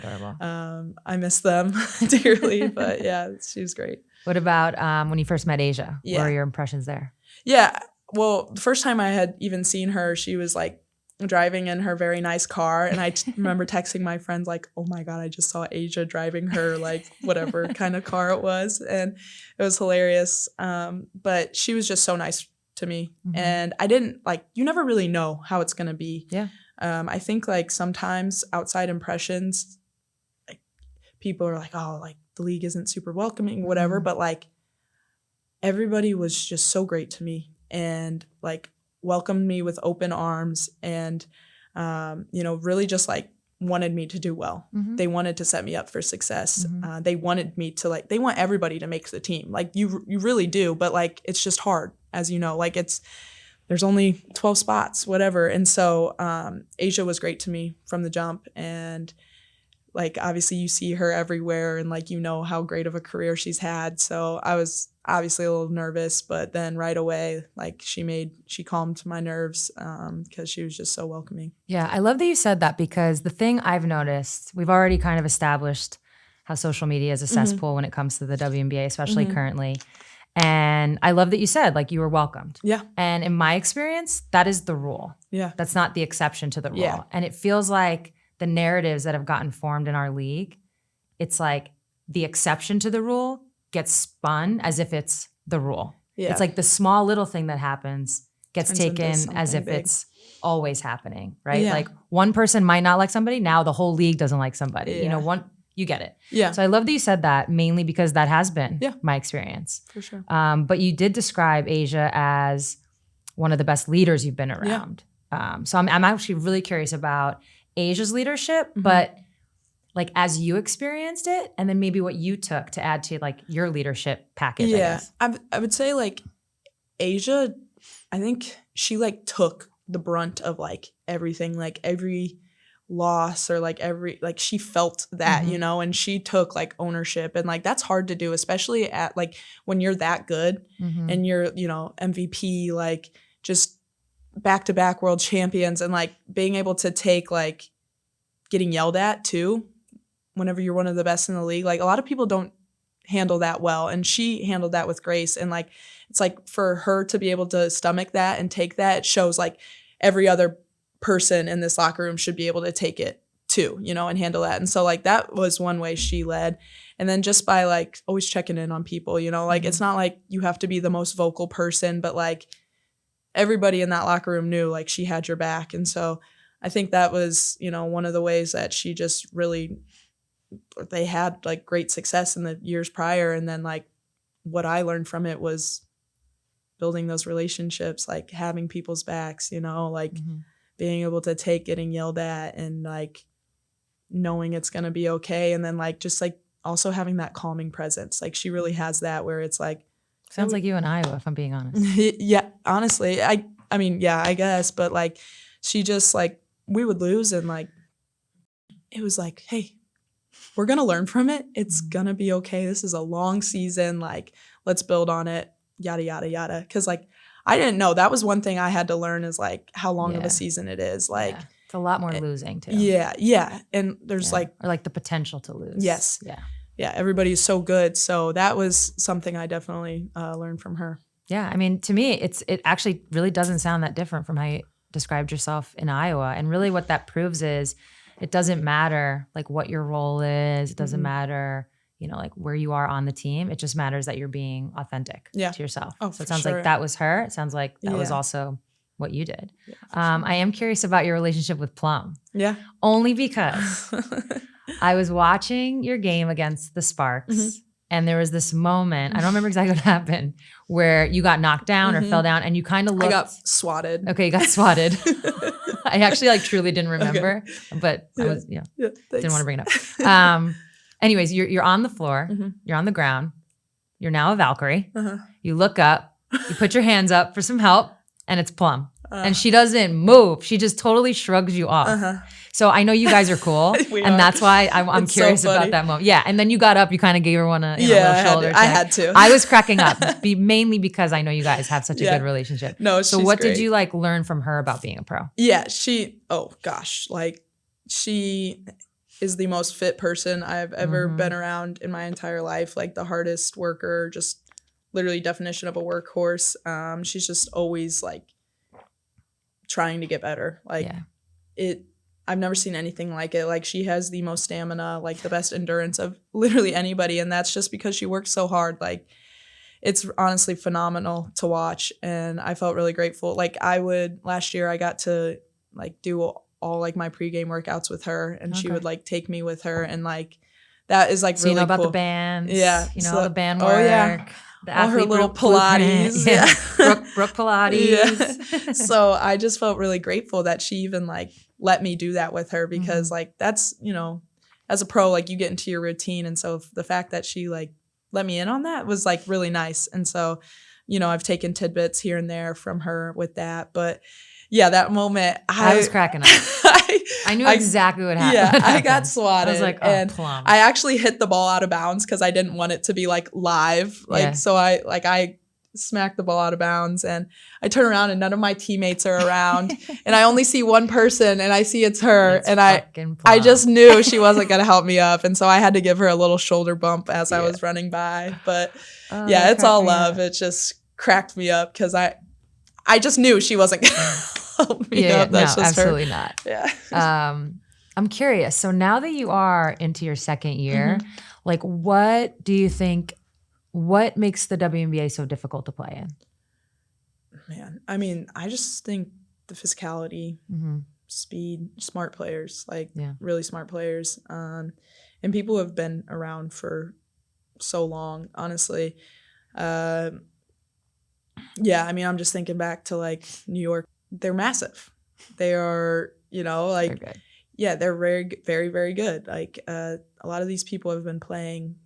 I miss them dearly, but yeah, she was great. What about when you first met Asia? What were your impressions there? Yeah. Well, the first time I had even seen her, she was like driving in her very nice car, and I remember texting my friends like, oh my God, I just saw Asia driving her like whatever kind of car it was, and it was hilarious. But she was just so nice to me, and I didn't like, you never really know how it's gonna be. I think like sometimes outside impressions, like people are like, oh, like the league isn't super welcoming, whatever, but like everybody was just so great to me, and like welcomed me with open arms, and you know, really just like wanted me to do well. They wanted to set me up for success. They wanted me to like, they want everybody to make the team. Like you really do, but like it's just hard, as you know, like there's only 12 spots, whatever. And so Asia was great to me from the jump, and like obviously you see her everywhere, and like you know how great of a career she's had. So I was obviously a little nervous, but then right away, like she calmed my nerves because she was just so welcoming. Yeah, I love that you said that, because the thing I've noticed, we've already kind of established how social media is a cesspool when it comes to the WNBA, especially currently. And I love that you said, like, you were welcomed. Yeah. And in my experience, that is the rule. Yeah. That's not the exception to the rule. Yeah. And it feels like the narratives that have gotten formed in our league, it's like the exception to the rule gets spun as if it's the rule. Yeah. It's like the small little thing that happens gets taken as if big. It's always happening, right? Yeah. Like one person might not like somebody, now the whole league doesn't like somebody. Yeah. You know, you get it. Yeah. So I love that you said that, mainly because that has been my experience. For sure. But you did describe Asia as one of the best leaders you've been around. So I'm actually really curious about Asia's leadership, but like as you experienced it, and then maybe what you took to add to like your leadership package. Yeah, I would say like Asia, I think she like took the brunt of like everything, like every loss or like she felt that, you know, and she took like ownership, and like that's hard to do, especially at like when you're that good and you're, you know, MVP, like just back-to-back world champions, and like being able to take like getting yelled at too whenever you're one of the best in the league. Like a lot of people don't handle that well, and she handled that with grace. And like it's like for her to be able to stomach that and take that, it shows like every other person in this locker room should be able to take it too, you know, and handle that. And so like that was one way she led. And then just by like always checking in on people, you know, like it's not like you have to be the most vocal person, but like everybody in that locker room knew like she had your back. And so I think that was, you know, one of the ways that she just really, they had like great success in the years prior. And then like what I learned from it was building those relationships, like having people's backs, you know, like being able to take getting yelled at and like knowing it's going to be okay. And then like just like also having that calming presence. Like she really has that where it's like. Sounds like you in Iowa, if I'm being honest. Yeah, honestly. I mean, yeah, I guess. But like she just like, we would lose and like, it was like, hey, we're going to learn from it. It's going to be okay. This is a long season. Like, let's build on it, yada, yada, yada. Because, like, I didn't know. That was one thing I had to learn is, like, how long of a season it is. Like, it's a lot more losing, too. Yeah. And there's, like... Or, like, the potential to lose. Yes. Yeah, everybody's so good. So that was something I definitely learned from her. Yeah, I mean, to me, it actually really doesn't sound that different from how you described yourself in Iowa. And really what that proves is it doesn't matter like what your role is. It doesn't matter, you know, like where you are on the team. It just matters that you're being authentic to yourself. Oh, so it sounds like that was her. It sounds like that was also what you did. Yeah, I am curious about your relationship with Plum. Yeah. Only because I was watching your game against the Sparks and there was this moment, I don't remember exactly what happened, where you got knocked down or fell down and you kind of looked. I got swatted. Okay, you got swatted. I actually like truly didn't remember, but I was, didn't want to bring it up. Anyways, you're on the floor, you're on the ground, you're now a Valkyrie. You look up, you put your hands up for some help, and it's Plum. And she doesn't move. She just totally shrugs you off. So I know you guys are cool, and that's why I'm curious about that moment. Yeah, and then you got up, you kind of gave her one a little shoulder check. I had to. I was cracking up, mainly because I know you guys have such a good relationship. No, so what did you like learn from her about being a pro? Yeah, she is the most fit person I've ever been around in my entire life. Like the hardest worker, just literally definition of a workhorse. She's just always like trying to get better. Like I've never seen anything like it. Like she has the most stamina, like the best endurance of literally anybody. And that's just because she works so hard. Like it's honestly phenomenal to watch. And I felt really grateful. Like last year I got to like do all like my pregame workouts with her, and she would like take me with her. And like, that is like really cool. You know about the bands. Yeah. You know all the band work. Oh yeah. All her little Pilates. Yeah. Brooke Pilates. Yeah. So I just felt really grateful that she even like let me do that with her, because like that's, you know, as a pro, like you get into your routine. And so the fact that she like let me in on that was like really nice. And so, you know, I've taken tidbits here and there from her with that. But yeah, that moment I was cracking up. I knew exactly what happened. Yeah, I got swatted. I was like, and Plum. I actually hit the ball out of bounds because I didn't want it to be like live. Like so I smack the ball out of bounds. And I turn around and none of my teammates are around. And I only see one person and I see it's her. It's and fucking I Plum. just knew she wasn't going to help me up. And so I had to give her a little shoulder bump as I was running by. But yeah, it's all love. It just cracked me up because I just knew she wasn't going to help me up. That's no, just absolutely her. not. Yeah. I'm curious. So now that you are into your second year, like what do you think, what makes the WNBA so difficult to play in? Man, I mean, I just think the physicality, speed, smart players, like really smart players, and people who have been around for so long, honestly. Yeah, I mean, I'm just thinking back to like New York. They're massive. They are, like, they're very, very, very good. Like a lot of these people have been playing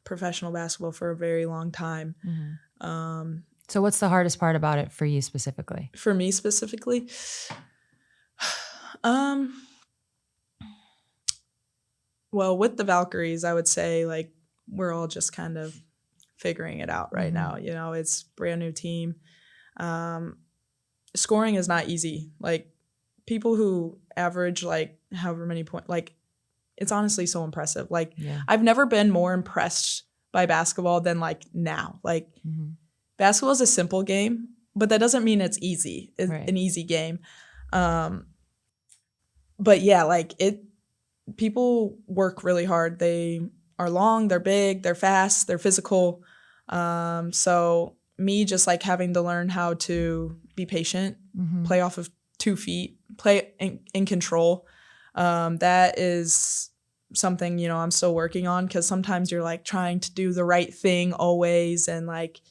professional basketball for a very long time. So what's the hardest part about it for you specifically? For me specifically? Well, with the Valkyries, I would say like we're all just kind of figuring it out right now. It's a brand new team. Scoring is not easy. Like people who average like however many points, like it's honestly so impressive. Like I've never been more impressed by basketball than like now. Like basketball is a simple game, but that doesn't mean it's easy. It's an easy game. But yeah, like people work really hard. They are long, they're big, they're fast, they're physical. So me just like having to learn how to be patient, play off of 2 feet, play in control. That is something, I'm still working on because sometimes you're like trying to do the right thing always and like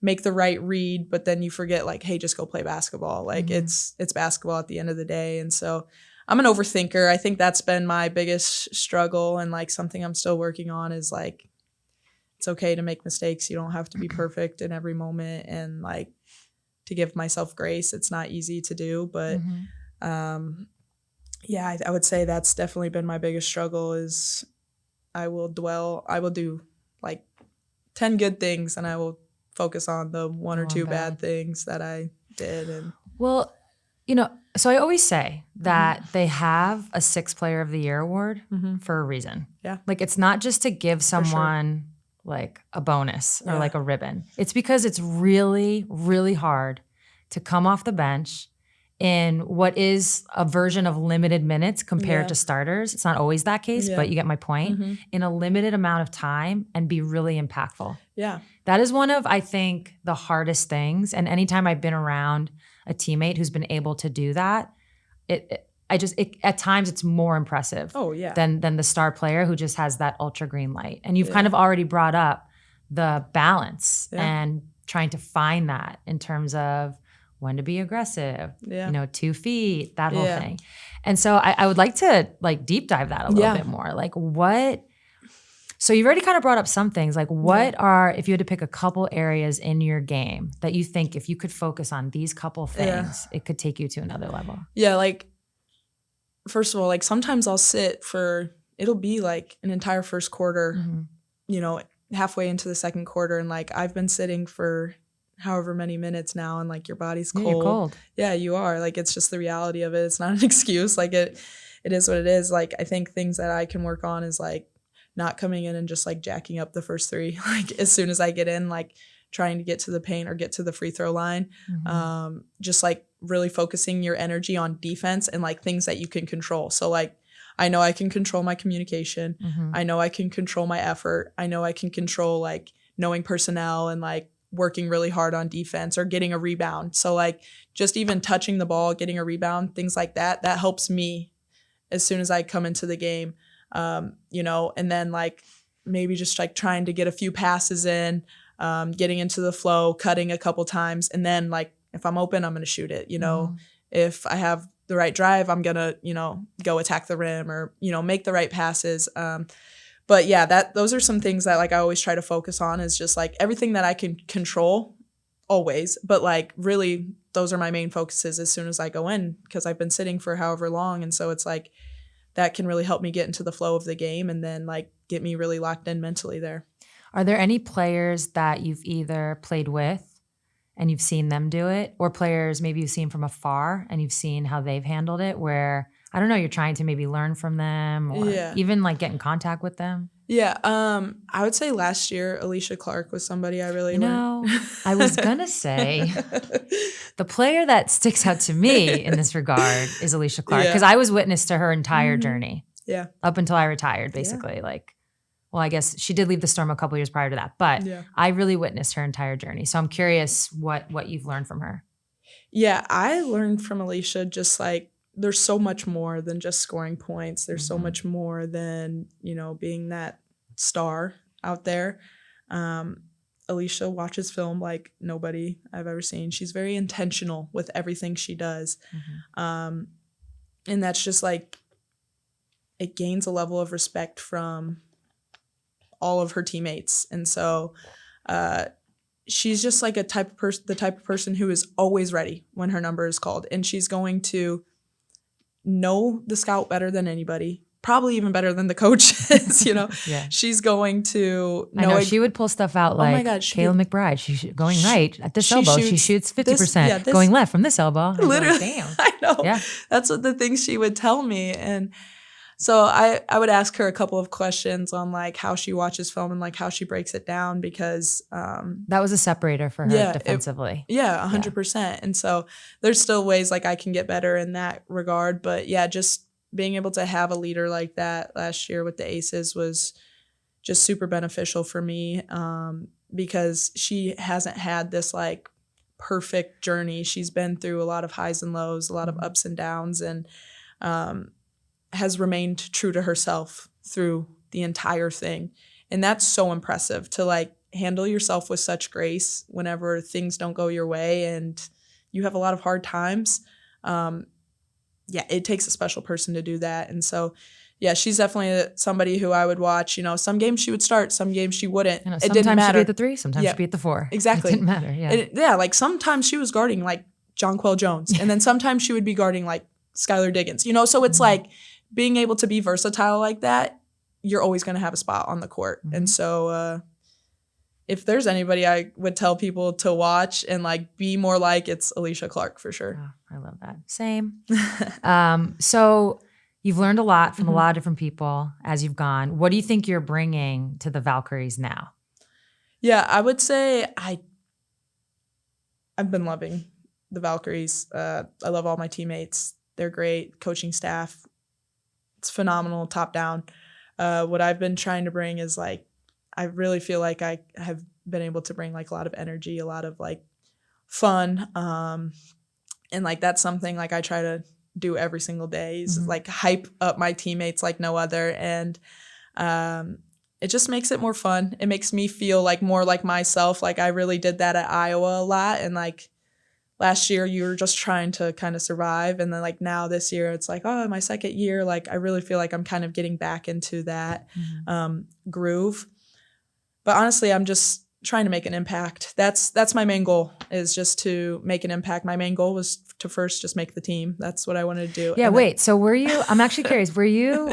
make the right read, but then you forget like, hey, just go play basketball. Like it's basketball at the end of the day. And so I'm an overthinker. I think that's been my biggest struggle and like something I'm still working on is like, it's okay to make mistakes. You don't have to be perfect in every moment and like to give myself grace. It's not easy to do, but yeah, I would say that's definitely been my biggest struggle is I will do like 10 good things and I will focus on the 1 or 2 bad things that I did. And well, so I always say that they have a 6th Player of the Year award for a reason. Yeah. Like it's not just to give someone like a bonus or like a ribbon. It's because it's really, really hard to come off the bench in what is a version of limited minutes compared to starters. It's not always that case, but you get my point. In a limited amount of time and be really impactful. Yeah. That is one of, I think, the hardest things. And anytime I've been around a teammate who's been able to do that, at times it's more impressive than the star player who just has that ultra green light. And you've kind of already brought up the balance and trying to find that in terms of when to be aggressive, 2 feet, that whole thing. And so I would like to like deep dive that a little bit more. Like so you've already kind of brought up some things, like what are, if you had to pick a couple areas in your game that you think if you could focus on these couple things, it could take you to another level? Yeah, like first of all, like sometimes I'll sit it'll be like an entire first quarter, halfway into the second quarter. And like I've been sitting for however many minutes now and like your body's cold. You're cold. Yeah, you are. Like it's just the reality of it. It's not an excuse. Like it is what it is. Like I think things that I can work on is like not coming in and just like jacking up the first 3. Like as soon as I get in, like trying to get to the paint or get to the free throw line. Just like really focusing your energy on defense and like things that you can control. So like I know I can control my communication. I know I can control my effort. I know I can control like knowing personnel and like working really hard on defense or getting a rebound. So like just even touching the ball, getting a rebound, things like that helps me as soon as I come into the game. And then like maybe just like trying to get a few passes in, getting into the flow, cutting a couple times. And then like, if I'm open, I'm going to shoot it. If I have the right drive, I'm going to, go attack the rim or, make the right passes. But yeah, those are some things that like I always try to focus on is just like everything that I can control always. But like really those are my main focuses as soon as I go in because I've been sitting for however long. And so it's like, that can really help me get into the flow of the game and then like get me really locked in mentally there. Are there any players that you've either played with and you've seen them do it, or players maybe you've seen from afar and you've seen how they've handled it, where, I don't know, you're trying to maybe learn from them or even like get in contact with them? Yeah. I would say last year, Alicia Clark was somebody I really learned. I was going to say the player that sticks out to me in this regard is Alicia Clark, because I was witness to her entire journey. Yeah. Up until I retired, basically. Well, I guess she did leave the Storm a couple years prior to that, but I really witnessed her entire journey. So I'm curious what you've learned from her. Yeah, I learned from Alicia just like there's so much more than just scoring points. There's so much more than, being that star out there. Alicia watches film like nobody I've ever seen. She's very intentional with everything she does. And that's just like, it gains a level of respect from all of her teammates. And so she's just like the type of person who is always ready when her number is called. And she's going to know the scout better than anybody, probably even better than the coaches, She's going to know. I know she would pull stuff out like, oh my God, Kayla McBride, she's going right at this elbow. She shoots 50%, going left from this elbow. Literally, like, damn. I know. Yeah. That's what the things she would tell me. And so I would ask her a couple of questions on like how she watches film and like how she breaks it down, because that was a separator for her defensively. 100%. And so there's still ways like I can get better in that regard. But yeah, just being able to have a leader like that last year with the Aces was just super beneficial for me, because she hasn't had this like perfect journey. She's been through a lot of highs and lows, a lot of ups and downs, and has remained true to herself through the entire thing. And that's so impressive to like handle yourself with such grace whenever things don't go your way and you have a lot of hard times. It takes a special person to do that. And so, she's definitely somebody who I would watch. Some games she would start, some games she wouldn't. It didn't matter. Sometimes she'd be at the 3, sometimes she'd be at the 4. Exactly. It didn't matter, yeah. Like sometimes she was guarding like Jonquel Jones, and then sometimes she would be guarding like Skylar Diggins, so it's like being able to be versatile like that, you're always going to have a spot on the court. And so if there's anybody I would tell people to watch and like be more like, it's Alicia Clark for sure. Oh, I love that. Same. So you've learned a lot from a lot of different people as you've gone. What do you think you're bringing to the Valkyries now? Yeah, I would say I've been loving the Valkyries. I love all my teammates. They're great. Coaching staff, it's phenomenal, top down. What I've been trying to bring is like, I really feel like I have been able to bring like a lot of energy, a lot of like fun. And like, that's something like I try to do every single day is like hype up my teammates like no other. And it just makes it more fun. It makes me feel like more like myself. Like I really did that at Iowa a lot. And like, last year, you were just trying to kind of survive. And then like now this year, it's like, my second year, like I really feel like I'm kind of getting back into that groove. But honestly, I'm just trying to make an impact. That's my main goal, is just to make an impact. My main goal was to first just make the team. That's what I wanted to do. Yeah, so I'm actually curious,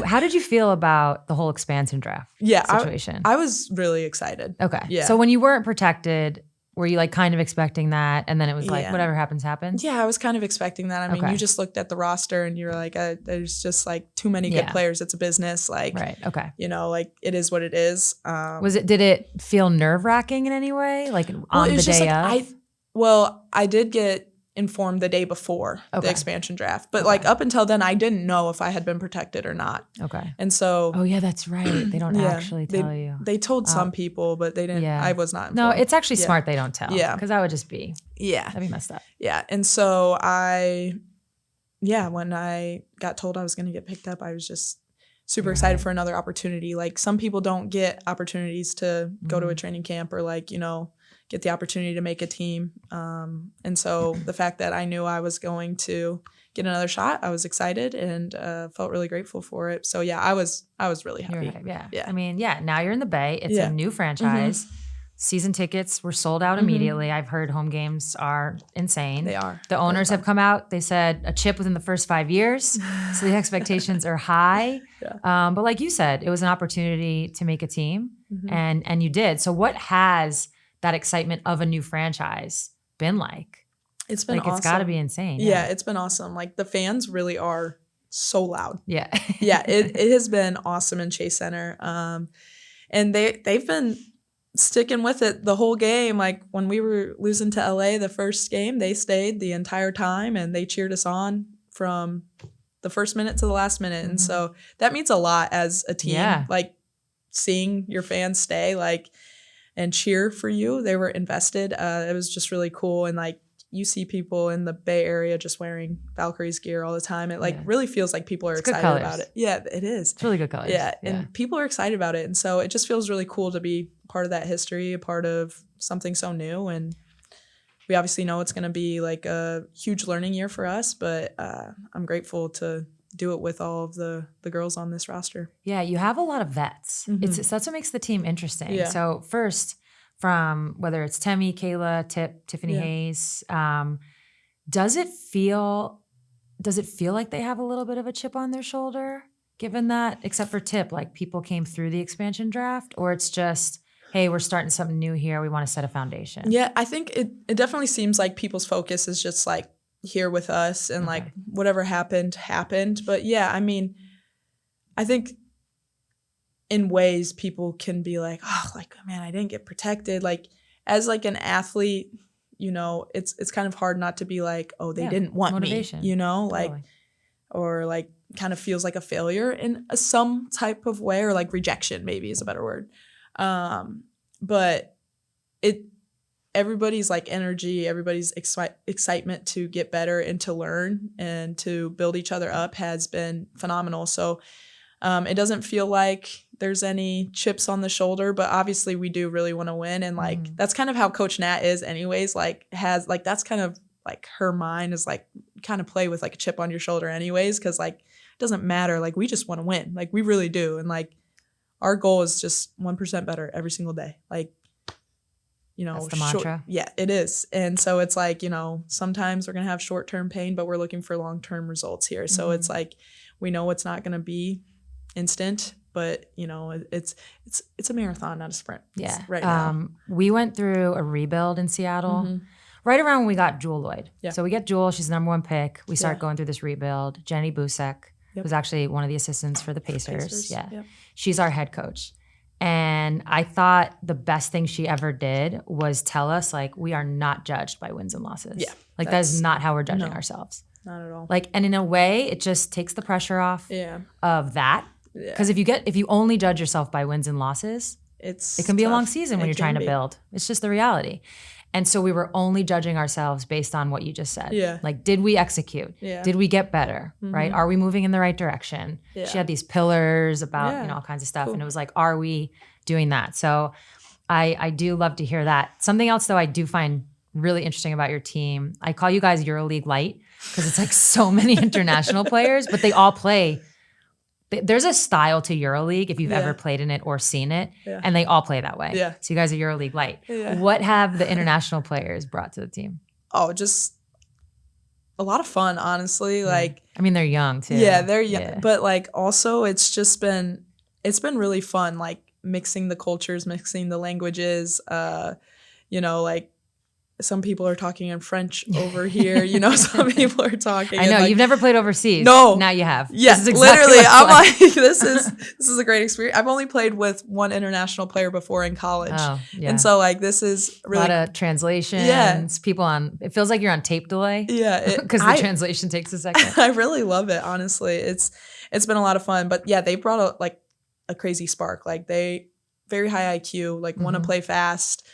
how did you feel about the whole expansion draft situation? I was really excited. Okay. Yeah. So when you weren't protected, were you like kind of expecting that, and then it was like whatever happens happens? Yeah, I was kind of expecting that. I mean, you just looked at the roster and you're like, there's just like too many good players. It's a business. Like, right. Okay. Like it is what it is. Did it feel nerve-wracking in any way? Like on the day of? I did get informed the day before the expansion draft, but like up until then, I didn't know if I had been protected or not. Okay. And so, oh yeah, that's right. They don't actually tell you. They told some people, but they didn't. I was not informed. No, it's actually smart they don't tell. Yeah, because that would just be that'd be messed up. Yeah, and so when I got told I was going to get picked up, I was just super excited for another opportunity. Like some people don't get opportunities to go to a training camp or like get the opportunity to make a team. And so the fact that I knew I was going to get another shot, I was excited and felt really grateful for it. So yeah, I was really happy. Yeah. I mean, now you're in the Bay. It's a new franchise. season tickets were sold out immediately. I've heard home games are insane. They are. The owners have come out. They said a chip within the first 5 years. So the expectations are high. Yeah. But like you said, it was an opportunity to make a team, and you did. So what has that excitement of a new franchise been like? It's been like awesome. It's got to be insane. Yeah, it's been awesome. Like the fans really are so loud. Yeah. Yeah, it has been awesome in Chase Center. And they've been sticking with it the whole game. Like when we were losing to LA the first game, they stayed the entire time and they cheered us on from the first minute to the last minute. And so that means a lot as a team. Yeah. Like seeing your fans stay and cheer for you. They were invested. It was just really cool. And like you see people in the Bay Area just wearing Valkyries gear all the time. It really feels like people are excited about it. Yeah, it is. It's really good colors. Yeah, and people are excited about it. And so it just feels really cool to be part of that history, a part of something so new. And we obviously know it's going to be like a huge learning year for us, but I'm grateful to do it with all of the girls on this roster. Yeah, you have a lot of vets. That's what makes the team interesting. Yeah. So first, from whether it's Temi, Kayla, Tiffany Hayes, does it feel like they have a little bit of a chip on their shoulder, given that, except for Tip, like people came through the expansion draft, or it's just, hey, we're starting something new here, we want to set a foundation? Yeah, I think it definitely seems like people's focus is just like here with us and like whatever happened. But yeah, I mean, I think in ways people can be like, oh, like, man, I didn't get protected. Like as like an athlete, you know, it's kind of hard not to be like, oh, they didn't want motivation. Me, you know, Totally. like, or like kind of feels like a failure in some type of way, or like rejection maybe is a better word. But everybody's like energy, everybody's excitement to get better and to learn and to build each other up has been phenomenal. So it doesn't feel like there's any chips on the shoulder, but obviously we do really want to win. And like, that's kind of how Coach Nat is anyways, like has like, that's kind of like her mind is like kind of play with like a chip on your shoulder anyways. Cause like, it doesn't matter. Like we just want to win. Like we really do. And like our goal is just 1% better every single day. Like, you know, that's the mantra. Yeah, it is. And so it's like, you know, sometimes we're going to have short-term pain, but we're looking for long-term results here. So it's like, we know it's not going to be instant, but you know, it's a marathon, not a sprint. Yeah. Right now. We went through a rebuild in Seattle right around when we got Jewel Lloyd. Yeah. So we get Jewel, she's the #1 pick. We start going through this rebuild. Jenny Busek was actually one of the assistants for the Pacers. Yeah. Yep. She's our head coach. And I thought the best thing she ever did was tell us, like, we are not judged by wins and losses. Yeah. Like, that is not how we're judging ourselves. Not at all. Like, and in a way, it just takes the pressure off of that. Because if you only judge yourself by wins and losses, it can be a long season when you're trying to build. It's just the reality. And so we were only judging ourselves based on what you just said. Yeah. Like, did we execute? Yeah. Did we get better? Right? Are we moving in the right direction? Yeah. She had these pillars about, you know, all kinds of stuff. Cool. And it was like, are we doing that? So I do love to hear that. Something else, though, I do find really interesting about your team, I call you guys EuroLeague Light because it's like so many international players, but they all play. There's a style to EuroLeague if you've ever played in it or seen it, and they all play that way. Yeah. So you guys are EuroLeague Light. Yeah. What have the international players brought to the team? Oh, just a lot of fun, honestly. Like, I mean, they're young too. Yeah, they're young, but like also it's been really fun, like mixing the cultures, mixing the languages. You know, like some people are talking in French over here. You know, some people are talking. I know, like, you've never played overseas. No, now you have. Yes, exactly literally. I'm like, this is a great experience. I've only played with one international player before in college, and so like this is really a lot of translations. Yeah, people on. It feels like you're on tape delay. Yeah, because the translation takes a second. I really love it. Honestly, it's been a lot of fun. But yeah, they brought a crazy spark. Like they very high IQ. Like want to play fast.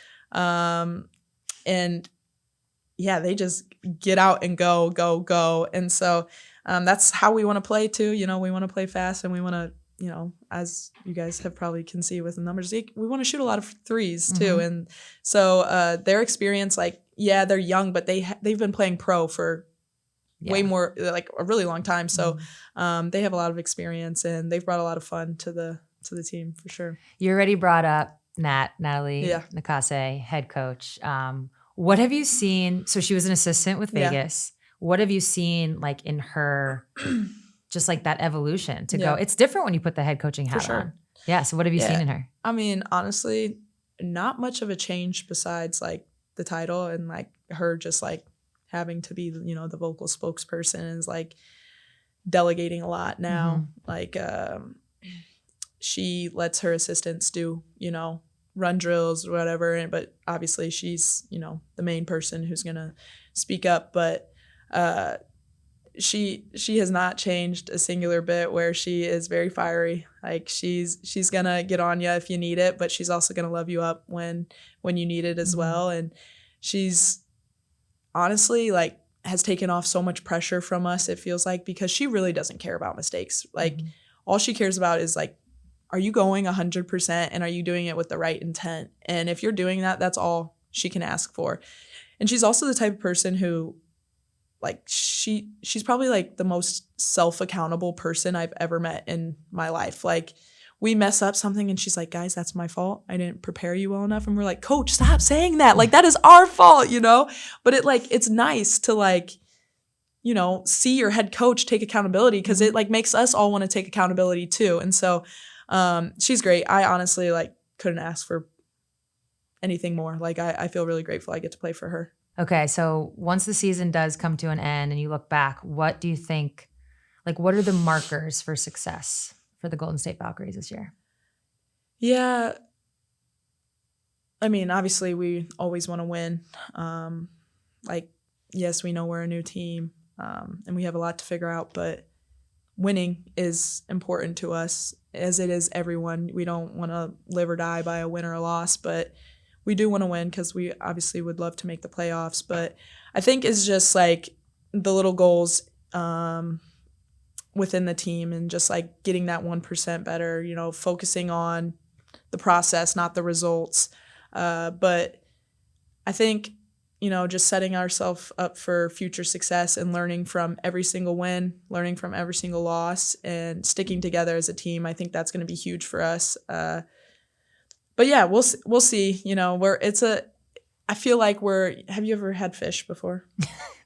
And yeah, they just get out and go. And so that's how we want to play too. You know, we want to play fast and we want to, you know, as you guys have probably can see with the numbers, we want to shoot a lot of threes too. And so their experience, like, yeah, they're young, but they've been playing pro for way more, like a really long time. So they have a lot of experience and they've brought a lot of fun to the team for sure. You already brought up Natalie Nakase, head coach. What have you seen? So she was an assistant with Vegas. What have you seen like in her, just like that evolution to go? It's different when you put the head coaching hat on. Yeah. So what have you seen in her? I mean, honestly, not much of a change besides like the title and like her just like having to be, the vocal spokesperson is like delegating a lot now. Like she lets her assistants do, run drills or whatever. But obviously she's, the main person who's going to speak up. But she has not changed a singular bit, where she is very fiery. Like she's going to get on you if you need it, but she's also going to love you up when you need it as well. And she's honestly like has taken off so much pressure from us, it feels like, because she really doesn't care about mistakes. Like all she cares about is like, are you going 100% and are you doing it with the right intent? And if you're doing that, that's all she can ask for. And she's also the type of person who like she's probably like the most self-accountable person I've ever met in my life. Like we mess up something and she's like, guys, that's my fault. I didn't prepare you well enough. And we're like, coach, stop saying that. Like that is our fault, But it's nice to like, see your head coach take accountability, because it like makes us all want to take accountability too. And so she's great. I honestly like couldn't ask for anything more. Like I feel really grateful I get to play for her. Okay. So once the season does come to an end and you look back, what do you think, like what are the markers for success for the Golden State Valkyries this year? Yeah. I mean, obviously we always want to win. Yes, we know we're a new team and we have a lot to figure out, but winning is important to us, as it is everyone. We don't want to live or die by a win or a loss, but we do want to win because we obviously would love to make the playoffs. But I think it's just like the little goals within the team and just like getting that 1% better, focusing on the process, not the results. But I think, just setting ourselves up for future success and learning from every single win, learning from every single loss, and sticking together as a team, I think that's going to be huge for us. But yeah, we'll see. I feel like have you ever had fish before?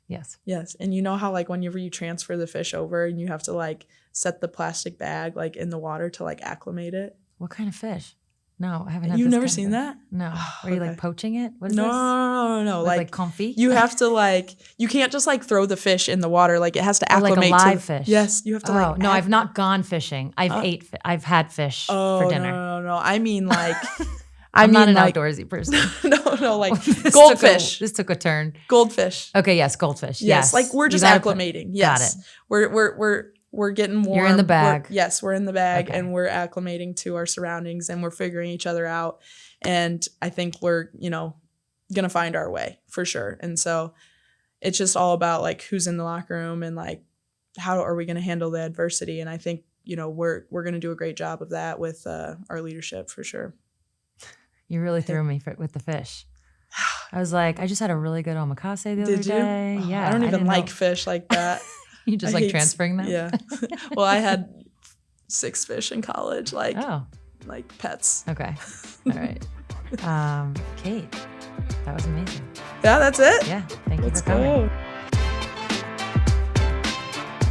Yes. And you know how like whenever you transfer the fish over and you have to like set the plastic bag like in the water to like acclimate it? What kind of fish? No, I haven't had You've never seen that? No. Are you like poaching it? What is this? No. Like confit? You have to like, you can't just like throw the fish in the water. Like it has to acclimate. Like a live fish? Yes, you have to No, I've not gone fishing. I've had fish for dinner. No. I mean like. I'm not an outdoorsy person. No, like goldfish. This took a turn. Goldfish. Okay, yes, goldfish. Yes. Like we're just acclimating. Yes. Got it. We're getting warm. You're in the bag. We're in the bag and we're acclimating to our surroundings and we're figuring each other out. And I think we're, going to find our way for sure. And so it's just all about like who's in the locker room and like how are we going to handle the adversity. And I think, we're going to do a great job of that with our leadership for sure. You really threw me with the fish. I was like, I just had a really good omakase the other day. Did you? Yeah. I don't even like fish like that. You just like transferring them? Yeah. Well, I had 6 fish in college, like pets. Okay. All right. Kate, that was amazing. Yeah, that's it? Yeah. Thank you for coming.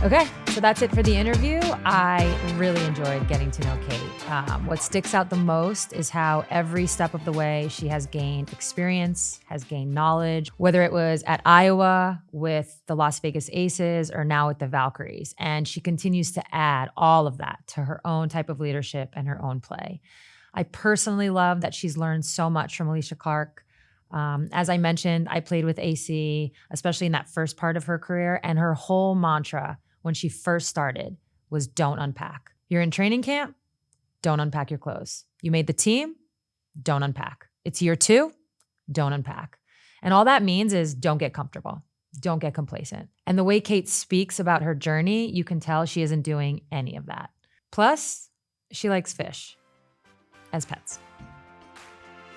Okay, so that's it for the interview. I really enjoyed getting to know Kate. What sticks out the most is how every step of the way she has gained experience, has gained knowledge, whether it was at Iowa with the Las Vegas Aces or now with the Valkyries. And she continues to add all of that to her own type of leadership and her own play. I personally love that she's learned so much from Alicia Clark. As I mentioned, I played with AC, especially in that first part of her career, and her whole mantra when she first started was don't unpack. You're in training camp, don't unpack your clothes. You made the team, don't unpack. It's year 2, don't unpack. And all that means is don't get comfortable. Don't get complacent. And the way Kate speaks about her journey, you can tell she isn't doing any of that. Plus, she likes fish as pets.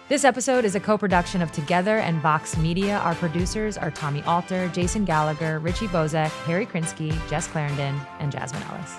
This episode is a co-production of Together and Vox Media. Our producers are Tommy Alter, Jason Gallagher, Richie Bozek, Harry Krinsky, Jess Clarendon, and Jasmine Ellis.